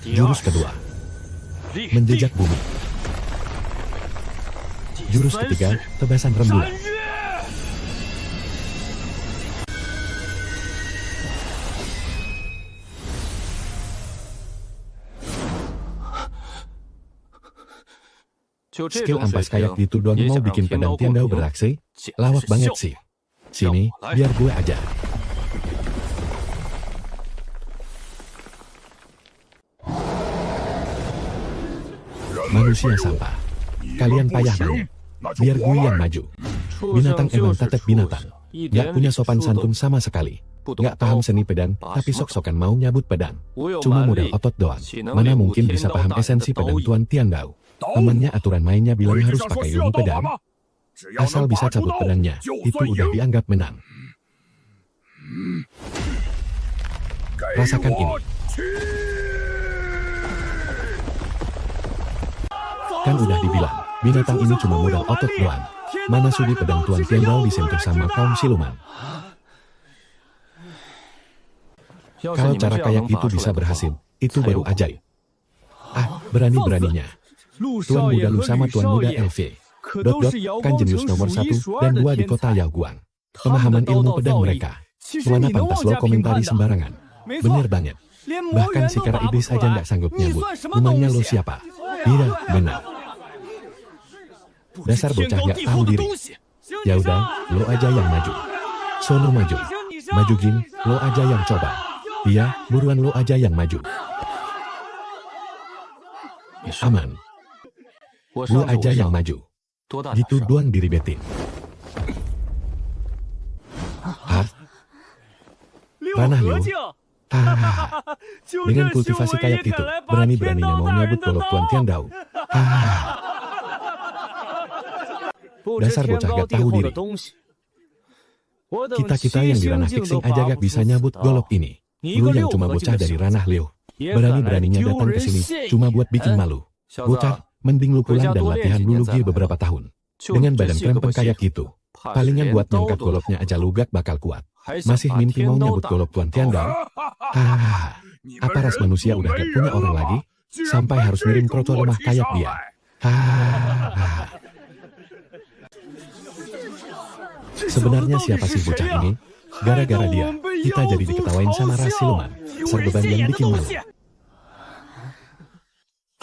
Jurus kedua, menjejak bumi. Jurus ketiga, tebasan rembulan. Skill ampas kayak gitu doang mau bikin pedang Tiandao beraksi? Lawak banget sih. Sini, biar gue aja. Manusia sampah. Kalian payah banget. Biar gue yang maju. Binatang emang tetep binatang. Gak punya sopan santun sama sekali. Gak paham seni pedang, tapi sok-sokan mau nyabut pedang. Cuma modal otot doang. Mana mungkin bisa paham esensi pedang Tuan Tiandao. Temannya aturan mainnya bilang harus pakai ilmu pedang. Asal bisa cabut pedangnya, itu udah dianggap menang. Rasakan ini. Kan udah dibilang, binatang ini cuma modal otot doang. Mana sudi pedang Tuan Tiandao disentuh sama kaum siluman. Kalau cara kayak itu bisa berhasil, itu baru ajaib. Ah, berani-beraninya. Tuan muda Lu sama Tuan muda LV. Kan jenius nomor 1 dan 2 di kota Yaoguang. Pemahaman ilmu pedang mereka. Mana pantas lo komentari sembarangan. Bener banget. Bahkan si kera iblis aja nggak sanggup nyambut. Memangnya lo siapa? Iya, benar. Dasar bocah nggak tahu diri. Ya udah, lo aja yang maju. Sono maju. Maju gin, lo aja yang coba. Iya, buruan lo aja yang maju. Aman. Gue aja yang maju. Gitu doang diribetin. Hah? Ranah Liu? Hahaha. Dengan kultivasi kayak itu, berani-beraninya mau nyabut golok Tuan Tiandao. Hahaha. Dasar bocah gak tahu diri. Kita-kita yang di ranah fixing aja gak bisa nyabut golok ini. Lu yang cuma bocah dari ranah Liu. Berani-beraninya datang ke sini cuma buat bikin malu. Bocah, mending lu pulang dan latihan dulu beberapa tahun. Dengan badan krempeng kayak gitu, palingan buat ngangkat goloknya aja lu gak bakal kuat. Masih mimpi mau nyabut golok Tuan Tiandao? Hahaha. Apa ras manusia udah gak punya orang lagi? Sampai harus ngirim kroco lemah kayak dia. Hahaha. Sebenarnya siapa sih bocah ini? Gara-gara dia, kita jadi diketawain sama ras siluman. Serbeban yang bikin malu.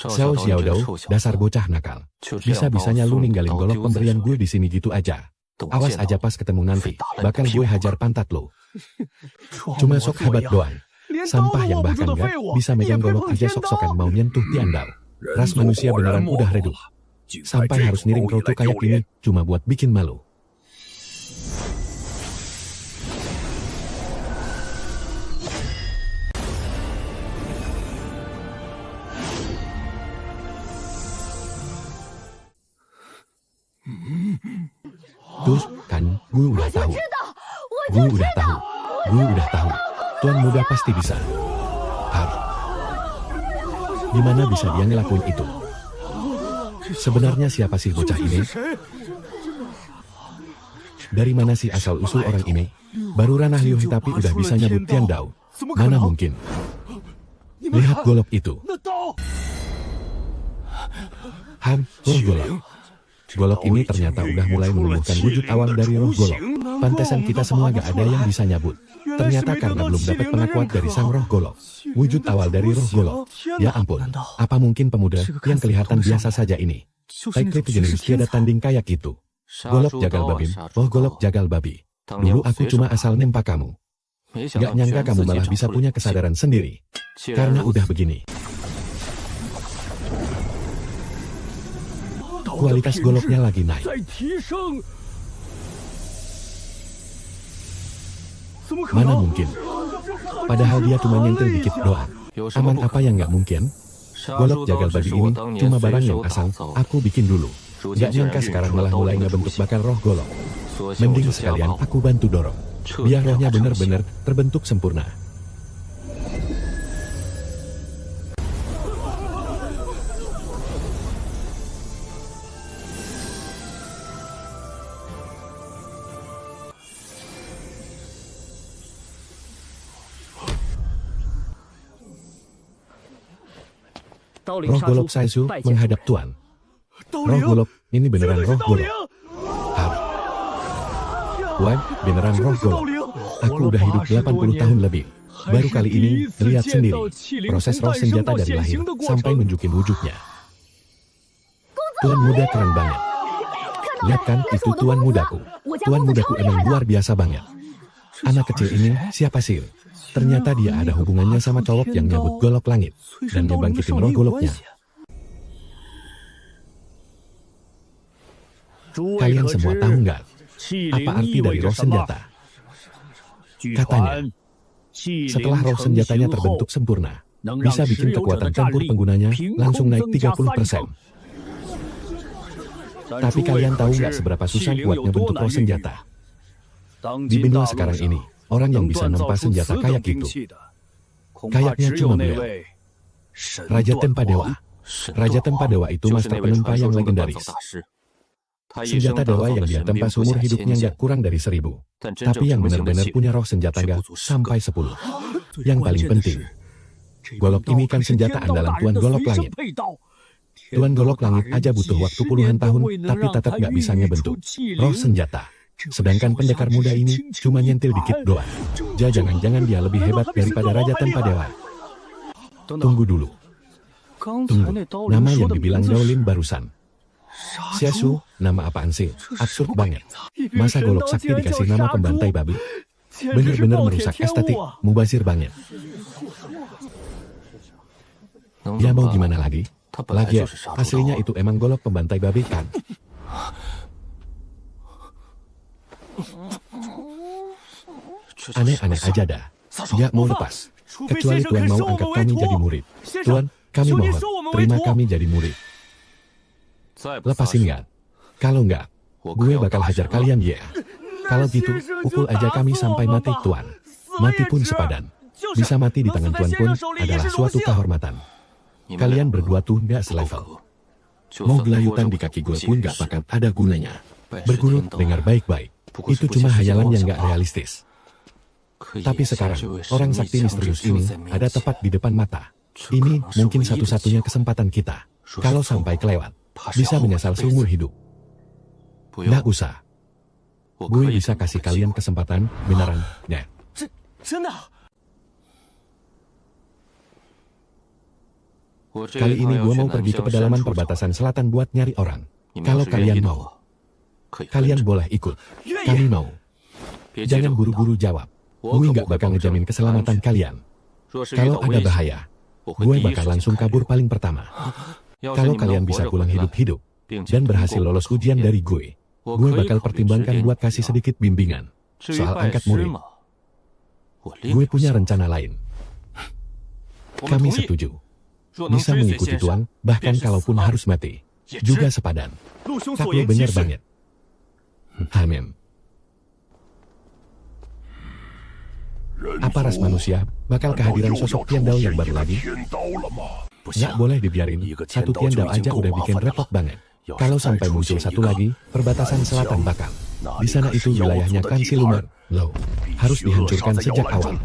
Xiao Xiaodou, dasar bocah nakal. Bisa-bisanya lu ninggalin golok pemberian gue di sini gitu aja. Awas aja pas ketemu nanti, bakal gue hajar pantat lo. Cuma sok hebat doang. Sampah yang bahkan gak bisa megang golok aja sok-sokan mau nyentuh Tiandao. Ras manusia beneran udah redup. Sampai harus ngirim kroco kayak gini, cuma buat bikin malu. Tuh, kan, gue udah tahu. Gue udah tahu. Tuan muda pasti bisa. Gimana bisa dia ngelakuin itu? Sebenarnya siapa sih bocah ini? Dari mana sih asal-usul orang ini? Baru ranah Liu tapi udah bisa nyabut Tiandao. Mana mungkin? Lihat golok itu. Roh golok. Golok ini ternyata udah mulai menumbuhkan wujud awal dari roh golok. Pantesan kita semua gak ada yang bisa nyabut. Ternyata karena belum dapat pengakuan dari sang roh golok. Wujud awal dari roh golok. Ya ampun, apa mungkin pemuda yang kelihatan biasa saja ini? Taikli jenis tiada tanding kayak gitu. Golok jagal babi, roh golok jagal babi. Dulu aku cuma asal nempak kamu. Gak nyangka kamu malah bisa punya kesadaran sendiri. Karena udah begini. Kualitas goloknya lagi naik. Mana mungkin? Padahal dia cuma nyentil dikit doang. Aman apa yang nggak mungkin? Golok jagal babi ini cuma barang yang asal aku bikin dulu. Gak nyangka sekarang malah mulai ngebentuk bakal roh golok. Mending sekalian aku bantu dorong. Biar rohnya bener-bener terbentuk sempurna. Roh golok Saisu menghadap Tuan. Roh golok, ini beneran roh golok. Tuan, beneran roh golok. Aku udah hidup 80 tahun lebih. Baru kali ini, lihat sendiri. Proses roh senjata dari lahir, sampai nunjukin wujudnya. Tuan muda keren banget. Lihat kan, itu tuan mudaku. Tuan mudaku emang luar biasa banget. Anak kecil ini, siapa sih? Ternyata dia ada hubungannya sama cowok yang nyabut golok langit. Dan ngebangkitin roh goloknya. Kalian semua tahu nggak? Apa arti dari roh senjata? Katanya, setelah roh senjatanya terbentuk sempurna, bisa bikin kekuatan tempur penggunanya langsung naik 30%. Tapi kalian tahu nggak seberapa susah buat ngebentuk roh senjata? Di benua sekarang ini, orang yang bisa nempa senjata kayak gitu, kayaknya cuma beliau. Raja Tempadewa. Raja Tempadewa itu master penempa yang legendaris. Senjata dewa yang dia tempa seumur hidupnya nggak kurang dari 1000. Tapi yang benar-benar punya roh senjata nggak sampai 10. Yang paling penting, golok ini kan senjata andalan Tuan Golok Langit. Tuan Golok Langit aja butuh waktu puluhan tahun, tapi tetap nggak bisa ngebentuk roh senjata. Sedangkan pendekar muda ini cuma nyentil dikit doang. Jangan-jangan dia lebih hebat daripada Raja Tempadewa. Tunggu dulu. Tunggu, nama yang dibilang Daolin barusan. Xiasu, nama apaan sih? Absurd banget. Masa golok sakti dikasih nama pembantai babi? Bener-bener merusak estetik, mubazir banget. Ya mau gimana lagi? Lagian, aslinya itu emang golok pembantai babi kan? Aneh-aneh aja dah. Gak mau lepas. Kecuali Tuan mau angkat kami jadi murid. Tuan, kami mohon, terima kami jadi murid. Lepasin nggak? Kalau nggak, gue bakal hajar kalian ya. Kalau gitu, pukul aja kami sampai mati Tuan. Mati pun sepadan. Bisa mati di tangan Tuan pun adalah suatu kehormatan. Kalian berdua tuh nggak selevel. Mau gelayutan di kaki gue pun nggak bakal ada gunanya. Berguru, dengar baik-baik. Itu cuma hayalan yang nggak realistis. Tapi sekarang, orang sakti misterius ini ada tepat di depan mata. Ini mungkin satu-satunya kesempatan kita. Kalau sampai kelewat, bisa menyesal seumur hidup. Nggak usah. Gue bisa kasih kalian kesempatan, beneran, ya. Kali ini gue mau pergi ke pedalaman perbatasan selatan buat nyari orang. Kalau kalian mau, kalian boleh ikut. Kami mau. Jangan buru-buru jawab. Gue nggak bakal ngejamin keselamatan kalian. Kalau ada bahaya, gue bakal langsung kabur paling pertama. Kalau kalian bisa pulang hidup-hidup dan berhasil lolos ujian dari gue bakal pertimbangkan buat kasih sedikit bimbingan soal angkat murid. Gue punya rencana lain. Kami setuju. Bisa mengikuti Tuan, bahkan kalaupun harus mati. Juga sepadan. Tapi benar banget. Amin. Apa ras manusia bakal kehadiran sosok Tiandao yang baru lagi? Nggak boleh dibiarin, satu Tiandao aja udah bikin repot banget. Kalau sampai muncul satu lagi, perbatasan selatan bakal. Di sana itu wilayahnya Kan Siluman. Loh, harus dihancurkan sejak awal.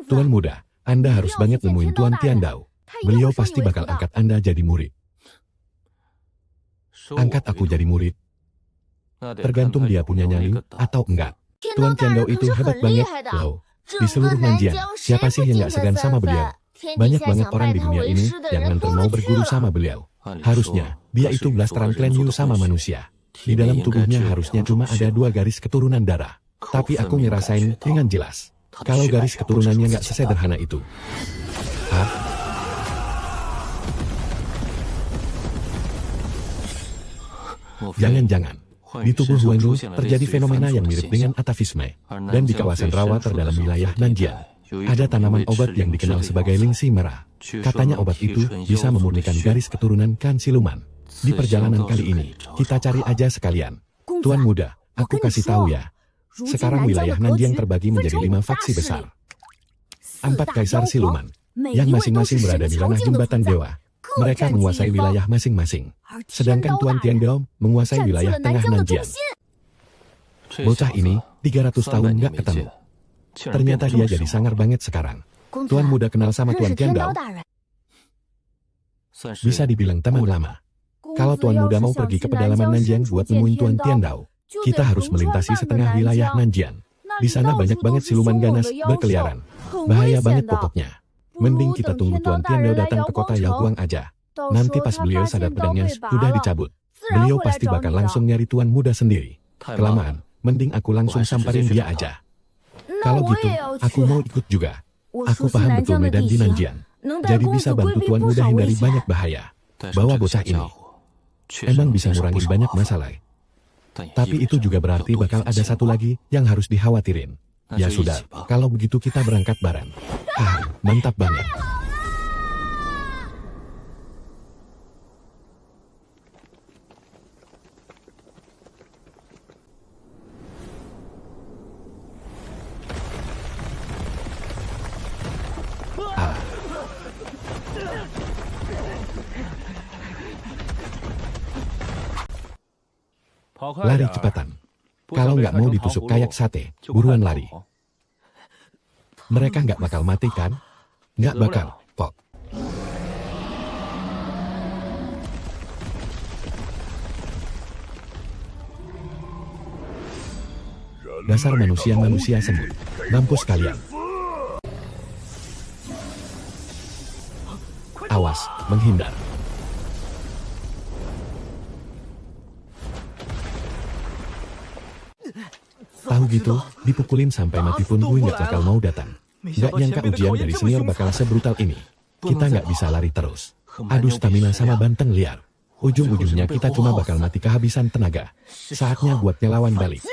Tuan muda, Anda harus banget nemuin Tuan Tiandao. Beliau pasti bakal angkat Anda jadi murid. Angkat aku jadi murid. Tergantung dia punya nyali atau enggak. Tuan Tiandao itu hebat banget, loh. Di seluruh Nanjian, siapa sih yang nggak segan sama beliau? Banyak banget orang di dunia ini yang nganter mau berguru sama beliau. Harusnya, dia itu blasteran klan Yu sama manusia. Di dalam tubuhnya harusnya cuma ada 2 garis keturunan darah. Tapi aku ngerasain dengan jelas. Kalau garis keturunannya nggak sesederhana itu. Hah? Jangan-jangan, di tubuh Huang Yu terjadi fenomena yang mirip dengan atavisme. Dan di kawasan rawa terdalam wilayah Nanjian, ada tanaman obat yang dikenal sebagai lingsi merah. Katanya obat itu bisa memurnikan garis keturunan Kan Siluman. Di perjalanan kali ini, kita cari aja sekalian. Tuan muda, aku kasih tahu ya. Sekarang wilayah Nanjian terbagi menjadi 5 faksi besar. 4 kaisar siluman, yang masing-masing berada di ranah jembatan dewa. Mereka menguasai wilayah masing-masing. Sedangkan Tuan Tiandao menguasai wilayah tengah Nanjian. Bocah ini 300 tahun nggak ketemu. Ternyata dia jadi sangar banget sekarang. Tuan muda kenal sama Tuan Tiandao? Bisa dibilang teman lama. Kalau Tuan muda mau pergi ke pedalaman Nanjian buat nemuin Tuan Tiandao, kita harus melintasi setengah wilayah Nanjian. Di sana banyak banget siluman ganas berkeliaran. Bahaya banget pokoknya. Mending kita tunggu Tuan Tiandao datang ke kota Yaoguang aja. Nanti pas beliau sadar pedangnya sudah dicabut, beliau pasti bakal langsung nyari Tuan muda sendiri. Kelamaan, mending aku langsung samperin dia aja. Kalau gitu, aku mau ikut juga. Aku paham betul medan di Nanjian. Jadi bisa bantu Tuan muda hindari banyak bahaya. Bawa bocah ini. Emang bisa ngurangin banyak masalah. Tapi itu juga berarti bakal ada satu lagi yang harus dikhawatirin. Ya sudah, kalau begitu kita berangkat bareng. Mantap banget. Lari cepatan. Kalau nggak mau ditusuk kayak sate, buruan lari. Mereka nggak bakal mati kan? Nggak bakal, Pok. Dasar manusia-manusia semut. Mampus kalian. Awas, menghindar. Tahu gitu, dipukulin sampai mati pun gue nggak bakal mau datang. Nggak nyangka ujian dari senior bakal sebrutal ini. Kita nggak bisa lari terus. Adu stamina sama banteng liar. Ujung-ujungnya kita cuma bakal mati kehabisan tenaga. Saatnya buat ngelawan balik.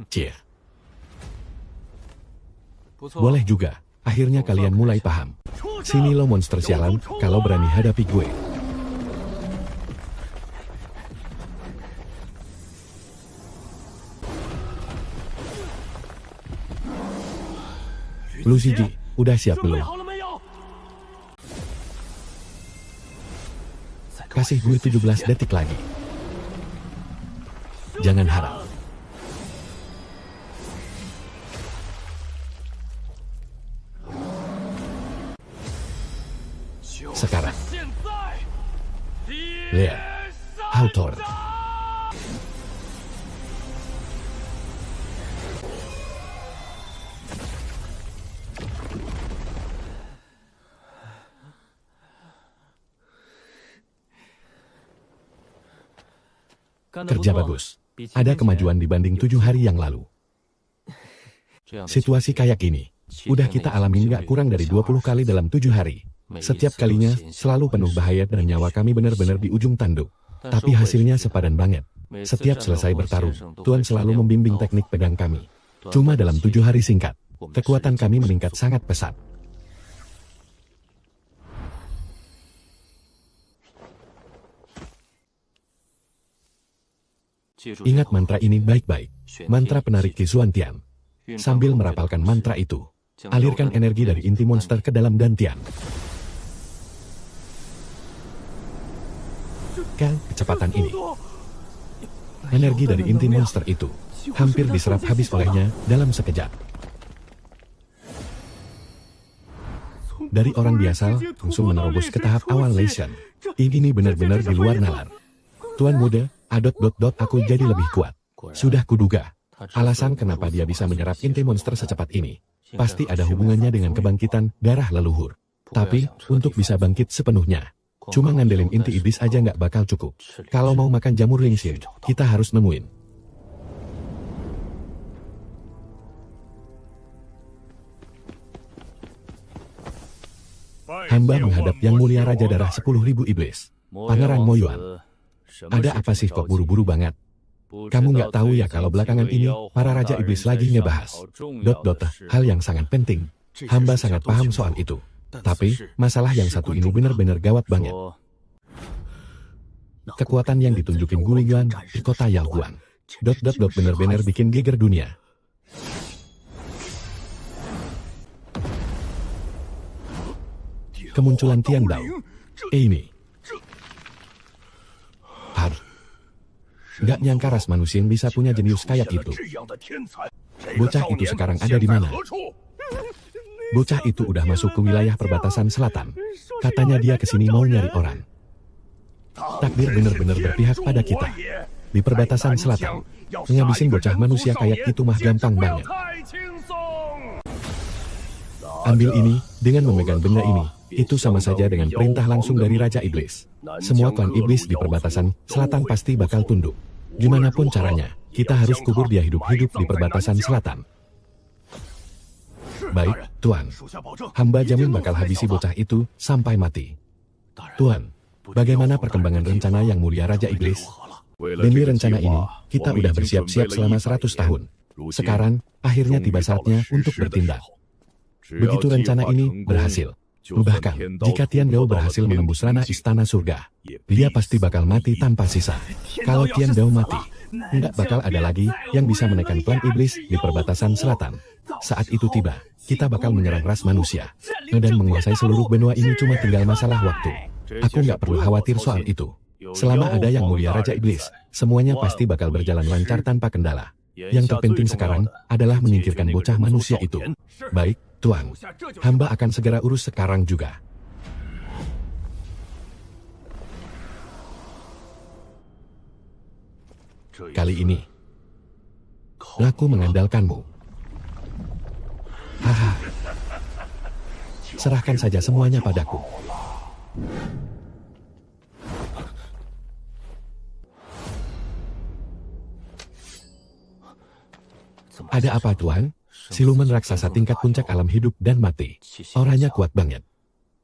Cie. Boleh juga. Akhirnya kalian mulai paham. Sini lo monster sialan, kalau berani hadapi gue. Lu Ziji, udah siap belum? Kasih gue 17 detik lagi. Jangan harap. Lihat. Hawthorne. Kerja bagus. Ada kemajuan dibanding 7 hari yang lalu. Situasi kayak gini, udah kita alamin nggak kurang dari 20 kali dalam 7 hari. Setiap kalinya selalu penuh bahaya dan nyawa kami benar-benar di ujung tanduk. Tapi hasilnya sepadan banget. Setiap selesai bertarung, Tuan selalu membimbing teknik pedang kami. Cuma dalam 7 hari singkat, kekuatan kami meningkat sangat pesat. Ingat mantra ini baik-baik. Mantra penarik Qi Xuantian. Sambil merapalkan mantra itu, alirkan energi dari inti monster ke dalam dantian. Kecepatan ini. Energi dari inti monster itu hampir diserap habis olehnya dalam sekejap. Dari orang biasa langsung menerobos ke tahap awal lesion. Ini benar-benar di luar nalar. Tuan muda, aku jadi lebih kuat. Sudah kuduga. Alasan kenapa dia bisa menyerap inti monster secepat ini, pasti ada hubungannya dengan kebangkitan darah leluhur. Tapi, untuk bisa bangkit sepenuhnya, cuma ngandelin inti iblis aja nggak bakal cukup. Kalau mau makan jamur lingxin, kita harus nemuin. Hamba menghadap Yang Mulia Raja Darah 10.000 Iblis, Pangeran Moyuan. Ada apa sih kok buru-buru banget? Kamu nggak tahu ya kalau belakangan ini, para Raja Iblis lagi ngebahas. Hal yang sangat penting. Hamba sangat paham soal itu. Tapi, masalah yang satu ini benar-benar gawat banget. Kekuatan yang ditunjukin Guligan di kota Yaoguang. Benar-benar bikin geger dunia. Kemunculan Tian Dao. Ini. Gak nyangka ras manusia bisa punya jenius kayak itu. Bocah itu sekarang ada di mana? Bocah itu udah masuk ke wilayah perbatasan selatan. Katanya dia kesini mau nyari orang. Takdir benar-benar berpihak pada kita. Di perbatasan selatan, ngabisin bocah manusia kayak itu mah gampang banget. Ambil ini, dengan memegang benda ini, itu sama saja dengan perintah langsung dari Raja Iblis. Semua klan iblis di perbatasan selatan pasti bakal tunduk. Gimana pun caranya, kita harus kubur dia hidup-hidup di perbatasan selatan. Baik, Tuan. Hamba jamin bakal habisi bocah itu sampai mati. Tuan, bagaimana perkembangan rencana Yang Mulia Raja Iblis? Demi rencana ini, kita udah bersiap-siap selama 100 tahun. Sekarang, akhirnya tiba saatnya untuk bertindak. Begitu rencana ini berhasil. Bahkan, jika Tian Dao berhasil menembus ranah istana surga, dia pasti bakal mati tanpa sisa. Kalau Tian Dao mati, nggak bakal ada lagi yang bisa menekan klan iblis di perbatasan selatan. Saat itu tiba, kita bakal menyerang ras manusia. Dan menguasai seluruh benua ini cuma tinggal masalah waktu. Aku nggak perlu khawatir soal itu. Selama ada Yang Mulia Raja Iblis, semuanya pasti bakal berjalan lancar tanpa kendala. Yang terpenting sekarang adalah menyingkirkan bocah manusia itu. Baik, Tuan. Hamba akan segera urus sekarang juga. Kali ini, aku mengandalkanmu. Haha. Serahkan saja semuanya padaku. Ada apa, Tuan? Siluman raksasa tingkat puncak alam hidup dan mati. Auranya kuat banget.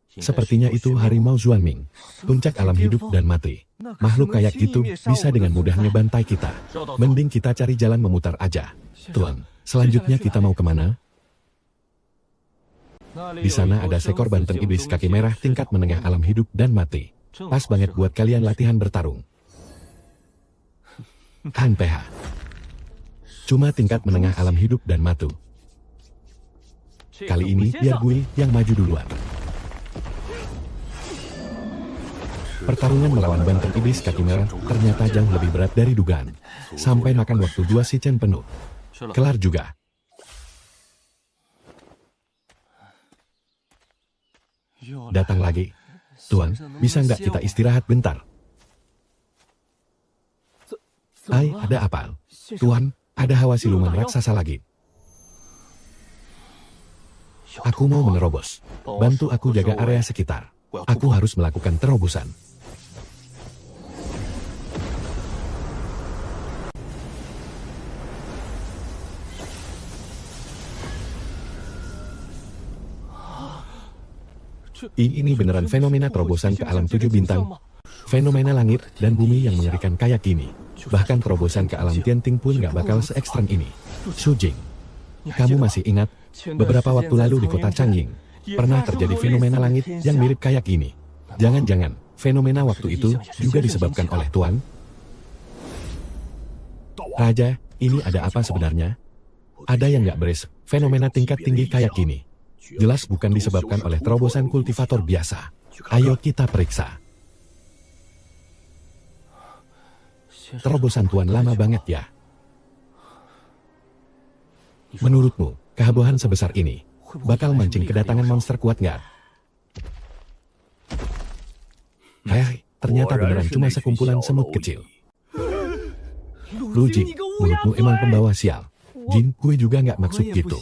Sepertinya itu harimau Zuanming. Puncak alam hidup dan mati. Makhluk kayak gitu bisa dengan mudah ngebantai kita. Mending kita cari jalan memutar aja. Tuan, selanjutnya kita mau kemana? Di sana ada seekor banteng iblis kaki merah tingkat menengah alam hidup dan mati. Pas banget buat kalian latihan bertarung. Han PH. Cuma tingkat menengah alam hidup dan mati. Kali ini biar gue yang maju duluan. Pertarungan melawan banteng iblis kaki merah ternyata jauh lebih berat dari dugaan. Sampai makan waktu 2 sichen penuh. Kelar juga. Datang lagi. Tuan, bisa nggak kita istirahat bentar? Ada apa? Tuan, ada hawa siluman raksasa lagi. Aku mau menerobos. Bantu aku jaga area sekitar. Aku harus melakukan terobosan. Ini beneran fenomena terobosan ke alam 7 bintang. Fenomena langit dan bumi yang mengerikan kayak gini. Bahkan terobosan ke alam Tianting pun gak bakal se-ekstrem ini. Su Jing, kamu masih ingat, beberapa waktu lalu di kota Changying, pernah terjadi fenomena langit yang mirip kayak gini. Jangan-jangan, fenomena waktu itu juga disebabkan oleh Tuan? Raja, ini ada apa sebenarnya? Ada yang gak beres, fenomena tingkat tinggi kayak gini. Jelas bukan disebabkan oleh terobosan kultivator biasa. Ayo kita periksa. Terobosan Tuan lama banget ya. Menurutmu, kehebohan sebesar ini bakal mancing kedatangan monster kuat nggak? Ternyata beneran cuma sekumpulan semut kecil. Lu Jing, mulutmu emang pembawa sial. Jin, gue juga nggak maksud gitu.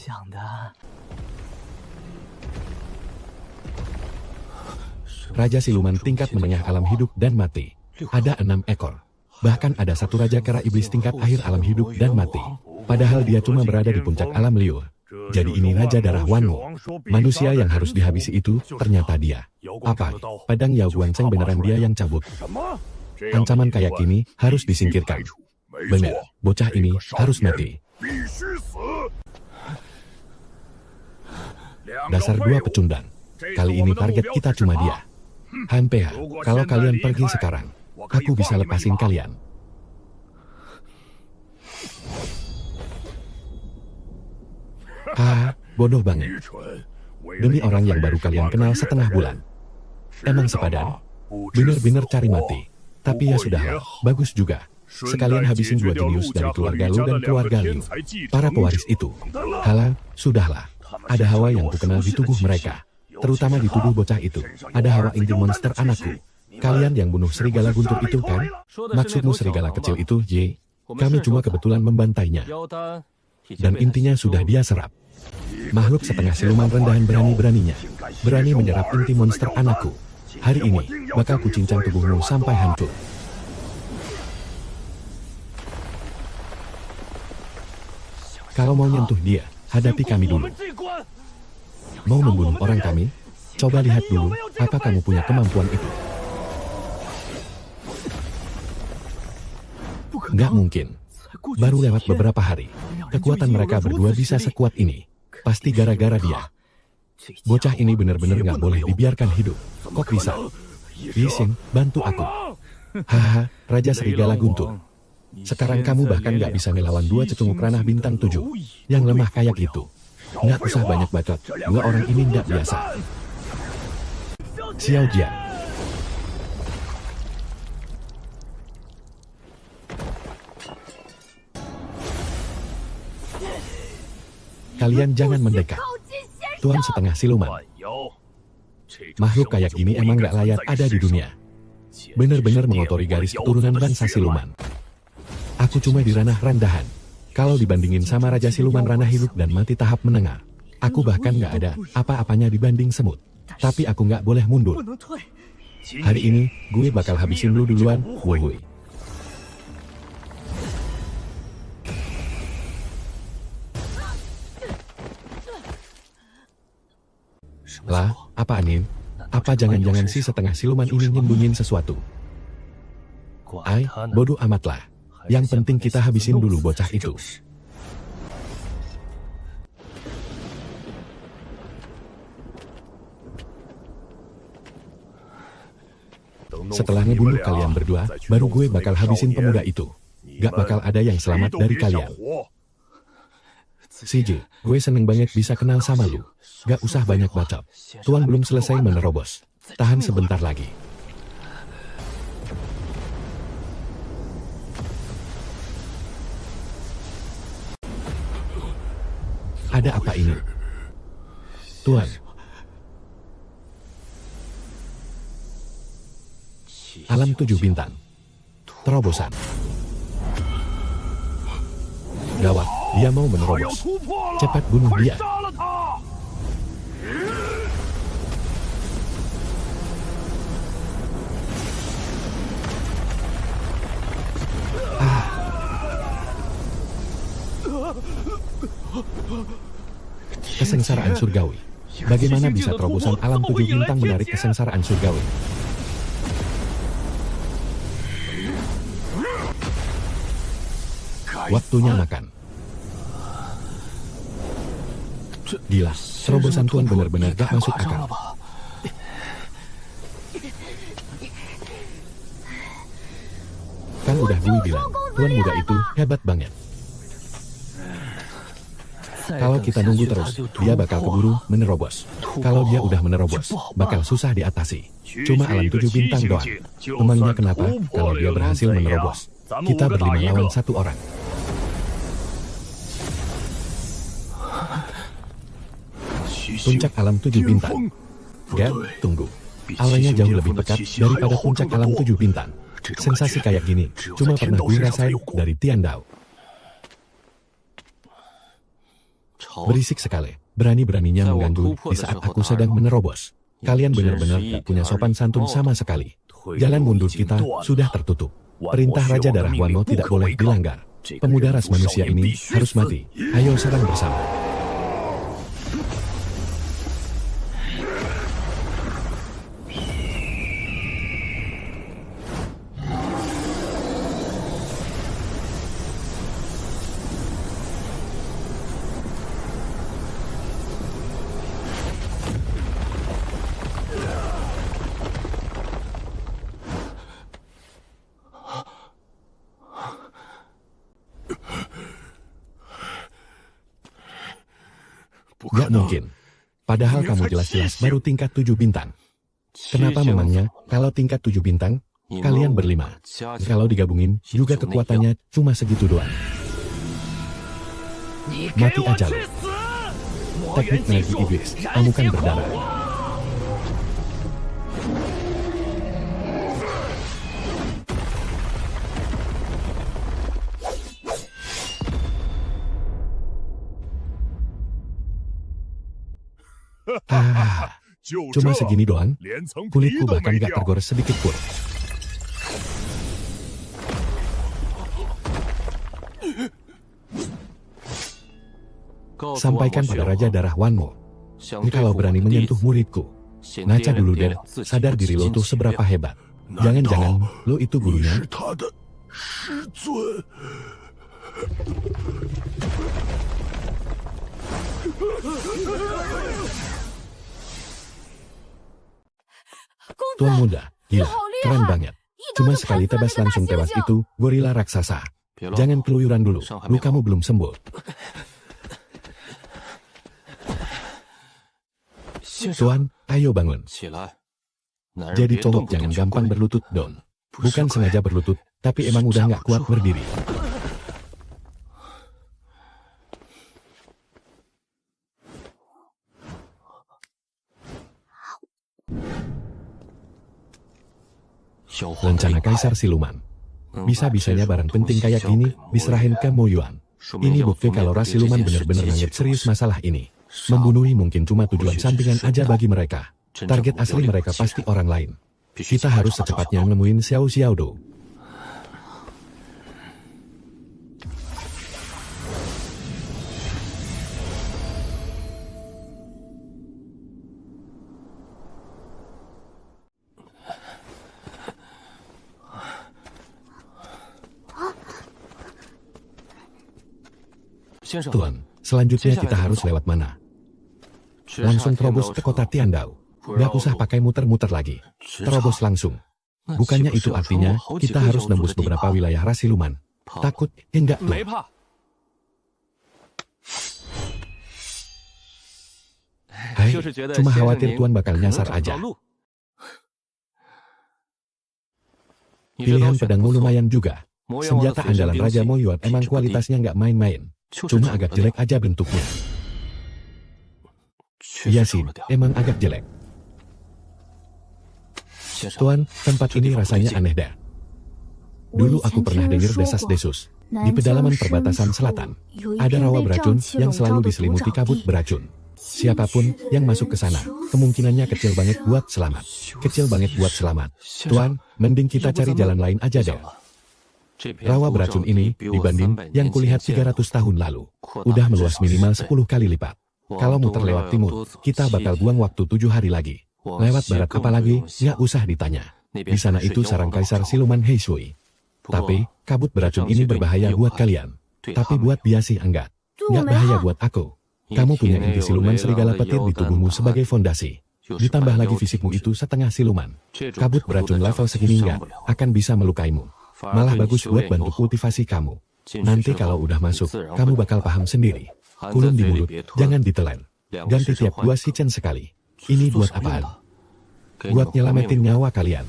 Raja siluman tingkat menengah alam hidup dan mati. Ada 6 ekor. Bahkan ada satu raja kera iblis tingkat akhir alam hidup dan mati. Padahal dia cuma berada di puncak alam liur. Jadi ini raja darah Wanmu. Manusia yang harus dihabisi itu ternyata dia. Apa? Padang Yao Guanseng beneran dia yang cabut. Ancaman kayak gini harus disingkirkan. Bener, bocah ini harus mati. Dasar 2 pecundang. Kali ini target kita cuma dia. Han Pea, kalau kalian pergi sekarang, aku bisa lepasin kalian. Bodoh banget. Demi orang yang baru kalian kenal setengah bulan. Emang sepadan? Bener-bener cari mati. Tapi ya sudahlah, bagus juga. Sekalian habisin 2 jenius dari keluarga Lu dan keluarga Liu. Para pewaris itu. Halang, sudahlah. Ada hawa yang kukenal di tubuh mereka. Terutama di tubuh bocah itu. Ada hawa inti monster anakku. Kalian yang bunuh serigala guntur itu kan? Maksudmu serigala kecil itu, Ye? Kami cuma kebetulan membantainya. Dan intinya sudah dia serap. Makhluk setengah siluman rendahan berani-beraninya. Berani menyerap inti monster anakku. Hari ini, bakal kucincang tubuhmu sampai hancur. Kalau mau nyentuh dia, hadapi kami dulu. Mau membunuh orang kami? Coba lihat dulu, apa kamu punya kemampuan itu? Nggak mungkin. Baru lewat beberapa hari, kekuatan mereka berdua bisa sekuat ini. Pasti gara-gara dia. Bocah ini benar-benar nggak boleh dibiarkan hidup. Kok bisa? Lisin, bantu aku. Haha, Raja Serigala Guntur. Sekarang kamu bahkan nggak bisa ngelawan 2 cecunguk ranah bintang 7 yang lemah kayak gitu. Nggak usah banyak bacot, 2 orang ini nggak biasa. Xiao Jian. Kalian jangan mendekat. Tuan setengah siluman. Makhluk kayak gini emang nggak layak ada di dunia. Bener-bener mengotori garis keturunan bangsa siluman. Aku cuma di ranah rendahan. Kalau dibandingin sama Raja Siluman ranah hidup dan mati tahap menengah, aku bahkan nggak ada apa-apanya dibanding semut. Tapi aku nggak boleh mundur. Hari ini, gue bakal habisin lu duluan, woi. Lah, apa Anin? Apa jangan-jangan si setengah siluman ini nyembunyiin sesuatu? Bodoh amatlah. Yang penting kita habisin dulu bocah itu. Setelah ngebunuh kalian berdua, baru gue bakal habisin pemuda itu. Gak bakal ada yang selamat dari kalian. CJ, gue seneng banget bisa kenal sama lu. Gak usah banyak bacot. Tuan belum selesai menerobos. Tahan sebentar lagi. Ada apa ini? Tuan. Alam 7 bintang. Terobosan. Gawat, dia mau menerobos. Cepat bunuh dia. Kesengsaraan surgawi. Bagaimana bisa terobosan alam 7 bintang menarik kesengsaraan surgawi? Waktunya makan. Gila, terobosan Tuan benar-benar gak masuk akal. Kan udah gue bilang, Tuan muda itu hebat banget. Kalau kita nunggu terus, dia bakal keburu menerobos. Kalau dia udah menerobos, bakal susah diatasi. Cuma alam 7 bintang doang. Emangnya kenapa kalau dia berhasil menerobos? Kita berlima lawan 1 orang. Puncak alam 7 bintang. Gak, tunggu. Auranya jauh lebih pekat daripada puncak alam 7 bintang. Sensasi kayak gini, cuma pernah gue rasain dari Tiandao. Berisik sekali, berani-beraninya mengganggu di saat aku sedang menerobos. Kalian benar-benar tak punya sopan santun sama sekali. Jalan mundur kita sudah tertutup. Perintah Raja Darah Wano tidak boleh dilanggar. Pemuda ras manusia ini harus mati. Ayo serang bersama. Gak mungkin. Padahal kamu jelas-jelas baru tingkat 7 bintang. Kenapa memangnya kalau tingkat 7 bintang, kalian berlima? Kalau digabungin, juga kekuatannya cuma segitu doang. Mati aja lo. Teknik energi iblis, amukan berdarah. Cuma segini doang, kulitku bahkan gak tergores sedikit pun. Sampaikan pada Raja Darah Wano, kalau berani menyentuh muridku. Ngaca dulu deh, sadar diri lo tuh seberapa hebat. Jangan-jangan lo itu gurunya? Tuan muda, gila, keren banget. Cuma sekali tebas langsung tewas itu, gorila raksasa. Jangan keluyuran dulu, lukamu belum sembuh. Tuan, ayo bangun. Jadi cowok jangan gampang berlutut dong. Bukan sengaja berlutut, tapi emang udah gak kuat berdiri. Rencana Kaisar Siluman. Bisa-bisanya barang penting kayak gini diserahin ke Mo Yuan. Ini bukti kalau ras siluman benar-benar nganggep serius masalah ini. Membunuhi mungkin cuma tujuan sampingan aja bagi mereka. Target asli mereka pasti orang lain. Kita harus secepatnya nemuin Xiao Xiaodo. Tuan, selanjutnya kita harus lewat mana? Langsung terobos ke kota Tiandao. Gak usah pakai muter-muter lagi. Terobos langsung. Bukannya itu artinya kita harus nembus beberapa wilayah ras siluman. Takut, enggak tuh. Hai, cuma khawatir Tuan bakal nyasar aja. Pilihan pedangmu lumayan juga. Senjata andalan Raja Mo Yuan emang kualitasnya nggak main-main. Cuma agak jelek aja bentuknya. Iya sih, emang agak jelek. Tuan, tempat ini rasanya aneh dah. Dulu aku pernah dengar desas-desus. Di pedalaman perbatasan selatan, ada rawa beracun yang selalu diselimuti kabut beracun. Siapapun yang masuk ke sana, kemungkinannya kecil banget buat selamat. Kecil banget buat selamat. Tuan, mending kita cari jalan lain aja deh. Rawa beracun ini, dibanding yang kulihat 300 tahun lalu, udah meluas minimal 10 kali lipat. Kalau muter lewat timur, kita bakal buang waktu 7 hari lagi. Lewat barat apalagi, nggak usah ditanya. Di sana itu sarang kaisar siluman Heishui. Tapi, kabut beracun ini berbahaya buat kalian. Tapi buat dia sih enggak. Nggak bahaya buat aku. Kamu punya inti siluman serigala petir di tubuhmu sebagai fondasi. Ditambah lagi fisikmu itu setengah siluman. Kabut beracun level segini nggak akan bisa melukaimu. Malah bagus buat bantu kultivasi kamu. Nanti kalau udah masuk, kamu bakal paham sendiri. Kulum di mulut, jangan ditelan. Ganti tiap 2 shichen sekali. Ini buat apaan? Buat nyelamatin nyawa kalian.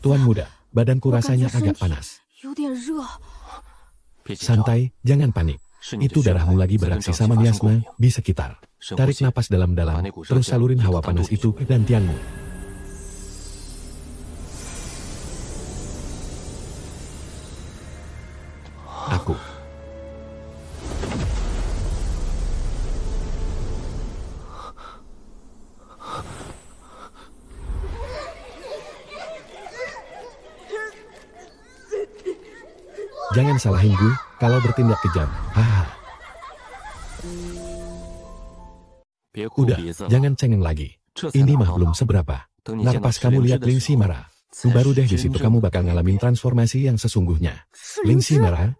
Tuan muda, badanku rasanya agak panas. Santai, jangan panik. Itu darahmu lagi beraksi sama miasma di sekitar. Tarik napas dalam-dalam, terus salurin hawa panas itu ke dantianmu. Aku. Jangan salahin gue kalau bertindak kejam. Haha. Udah, jangan cengeng lagi. Ini mah belum seberapa. Ntar pas kamu lihat Lingxi marah, baru deh di situ kamu bakal ngalamin transformasi yang sesungguhnya. Lingxi marah,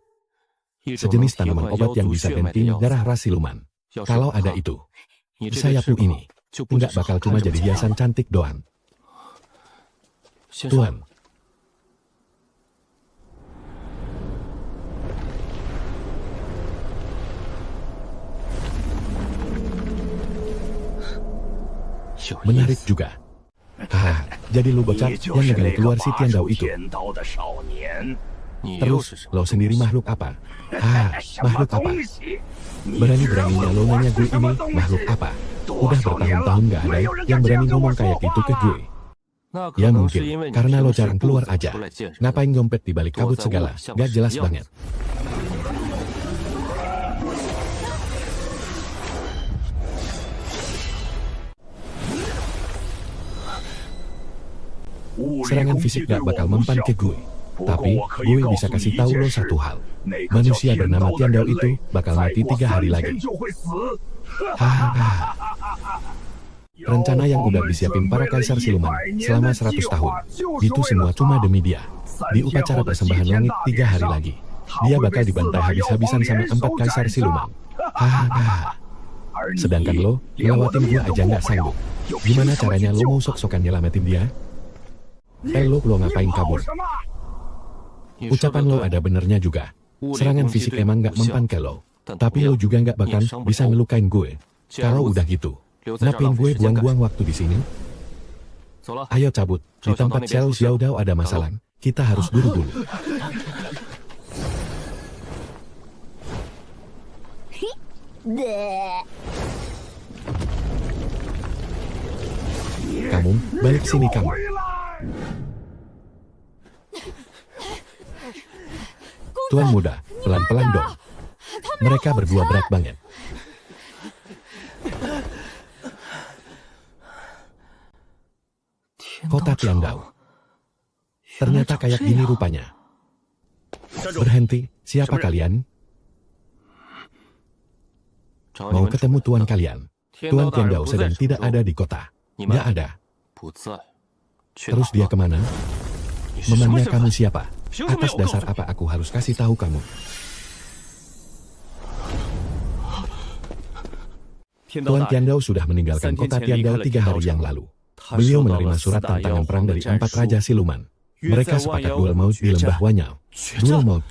sejenis tanaman obat yang bisa gantiin darah ras siluman. Kalau ada itu, sayapmu ini nggak bakal cuma jadi hiasan cantik doang. Tuan. Menarik juga. Haha, jadi lu bocah yang ngegali keluar si Tiandao itu. Terus, lo sendiri makhluk apa? Ah, makhluk apa? Berani-beraninya lo nanya gue ini makhluk apa? Udah bertahun-tahun gak ada yang berani ngomong kayak gitu ke gue. Ya mungkin, karena lo jarang keluar aja. Ngapain ngompet di balik kabut segala, gak jelas banget. Serangan fisik gak bakal mempan ke gue. Tapi, gue bisa kasih tahu lo satu hal. Manusia bernama Tiandao itu bakal mati 3 hari lagi. Hahaha. Rencana yang udah disiapin para kaisar siluman selama 100 tahun. Itu semua cuma demi dia. Di upacara persembahan langit 3 hari lagi, dia bakal dibantai habis-habisan sama 4 kaisar siluman. Hahaha. Sedangkan lo, ngelawatin gue aja nggak sanggup. Gimana caranya lo mau sok-sokan nyelamatin dia? Lo ngapain kabur? Ucapan lo ada benernya juga. Serangan fisik emang nggak mempan ke lo. Tapi lo juga nggak bakal bisa ngelukain gue. Kalau udah gitu, ngapain gue buang-buang waktu di sini? Ayo cabut, di tempat Xiao Xiaodao ada masalah. Kita harus buru-buru. Kamu, balik sini kamu. Tuan muda, pelan-pelan dong. Mereka berdua berat banget. Kota Tiandao. Ternyata kayak gini rupanya. Berhenti, siapa kalian? Mau ketemu tuan kalian. Tuan Tiandao sedang tidak ada di kota. Nggak ada. Terus dia kemana? Memangnya kamu siapa? Atas dasar apa aku harus kasih tahu kamu? Tuan Tiandao sudah meninggalkan kota Tiandao 3 hari yang lalu. Beliau menerima surat tantangan perang dari 4 raja siluman. Mereka sepakat duel maut di lembah Wanyao. Duel maut.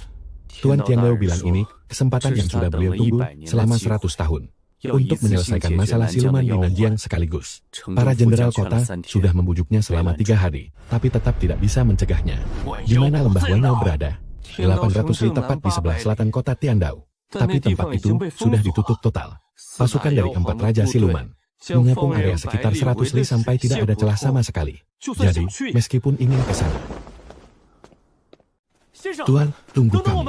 Tuan Tiandao bilang ini kesempatan yang sudah beliau tunggu selama 100 tahun. Untuk menyelesaikan masalah siluman di Nanjiang sekaligus. Para jenderal kota sudah membujuknya selama 3 hari, tapi tetap tidak bisa mencegahnya. Di mana lembah Wanyao berada? 800 li tepat di sebelah selatan kota Tiandao. Tapi tempat itu sudah ditutup total. Pasukan dari 4 Raja Siluman mengepung area sekitar 100 li sampai tidak ada celah sama sekali. Jadi, meskipun ingin ke sana, Tuan, tunggu kami.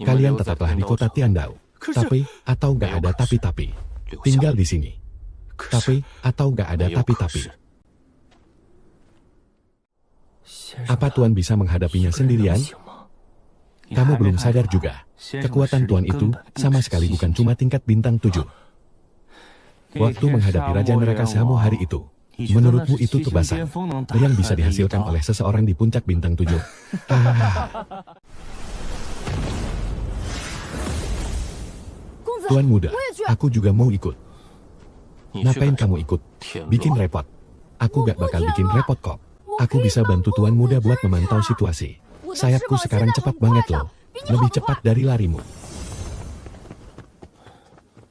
Kalian tetaplah di kota Tiandao. Tapi, atau nggak ada tapi-tapi. Tinggal di sini. Tapi, atau nggak ada tapi-tapi. Apa Tuan bisa menghadapinya sendirian? Kamu belum sadar juga. Kekuatan Tuan itu sama sekali bukan cuma tingkat bintang 7. Waktu menghadapi Raja Neraka Samu hari itu, menurutmu itu tebasan yang bisa dihasilkan oleh seseorang di puncak bintang 7? Tuan muda, aku juga mau ikut. Ngapain kamu ikut? Bikin repot. Aku gak bakal bikin repot kok. Aku bisa bantu Tuan muda buat memantau situasi. Sayapku sekarang cepat banget loh. Lebih cepat dari larimu.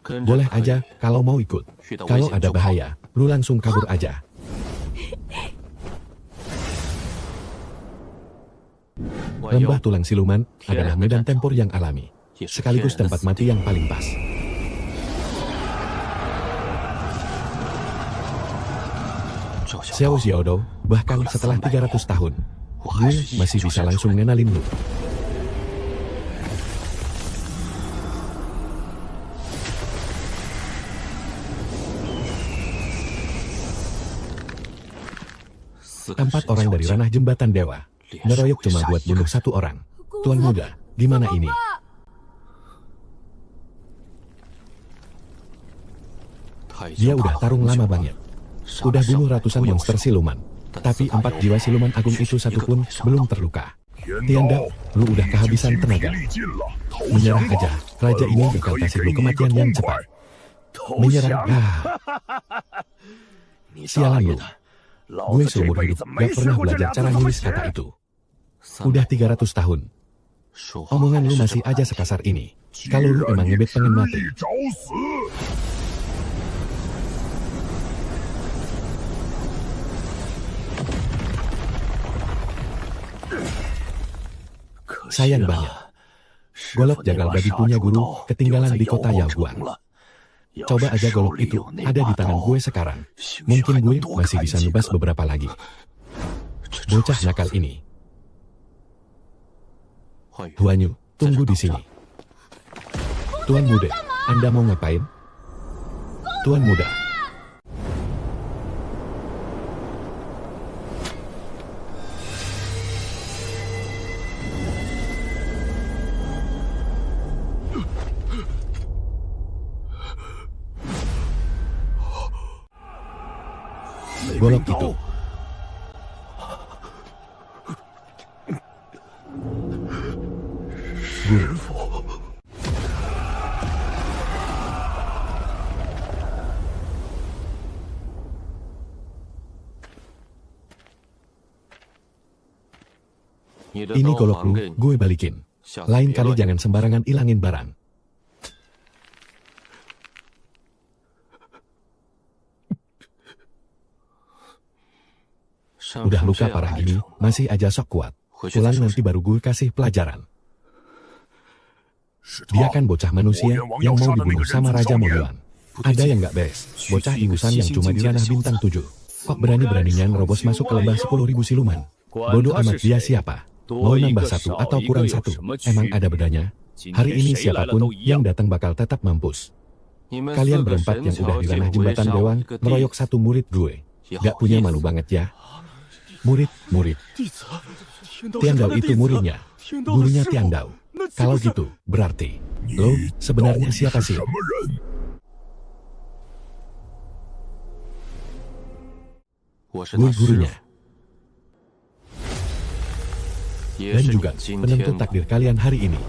Boleh aja kalau mau ikut. Kalau ada bahaya, lu langsung kabur aja. Lembah Tulang Siluman adalah medan tempur yang alami, sekaligus tempat mati yang paling pas. Xiao Xiaodou, bahkan setelah 300 tahun, gue masih bisa langsung ngenalin lu. Empat orang dari ranah jembatan dewa ngeroyok cuma buat bunuh 1 orang. Tuan muda, gimana ini? Dia udah tarung lama banget. Udah bunuh ratusan monster siluman. Tapi 4 jiwa siluman agung itu satupun belum terluka. Tiandao, lu udah kehabisan tenaga. Menyerah aja, raja ini bakal kasih lu kematian yang cepat. Menyerah, sialan lu. Gue seumur hidup gak pernah belajar cara nulis kata itu. Udah 300 tahun. Omongan lu masih aja sekasar ini. Kalau lu emang ngebet pengen mati. Sayang banget. Golok jagal babi punya guru ketinggalan di kota Yaoguang. Coba aja golok itu ada di tangan gue sekarang. Mungkin gue masih bisa nebas beberapa lagi. Bocah nakal ini. Huanyu, tunggu di sini. Tuan muda, Anda mau ngapain? Tuan muda. Golok itu. Guru. Ini golok lu, gue balikin. Lain kali jangan sembarangan ilangin barang. Udah luka parah gini, masih aja sok kuat. Pulang nanti baru gue kasih pelajaran. Dia kan bocah manusia yang mau dibunuh sama Raja Moluan. Ada yang gak beres, bocah ingusan yang cuma di ranah bintang 7. Kok berani-beraninya nerobos masuk ke lembah 10.000 siluman? Bodoh amat dia siapa? Mau nambah 1 atau kurang 1, emang ada bedanya? Hari ini siapapun yang datang bakal tetap mampus. Kalian berempat yang udah di ranah jembatan Dewang, ngeroyok 1 murid gue. Gak punya malu banget ya? Murid. Tiandao itu muridnya. Gurunya Tiandao. Kalau gitu, berarti lo sebenarnya siapa sih? Gue gurunya. Dan juga penentu takdir kalian hari ini.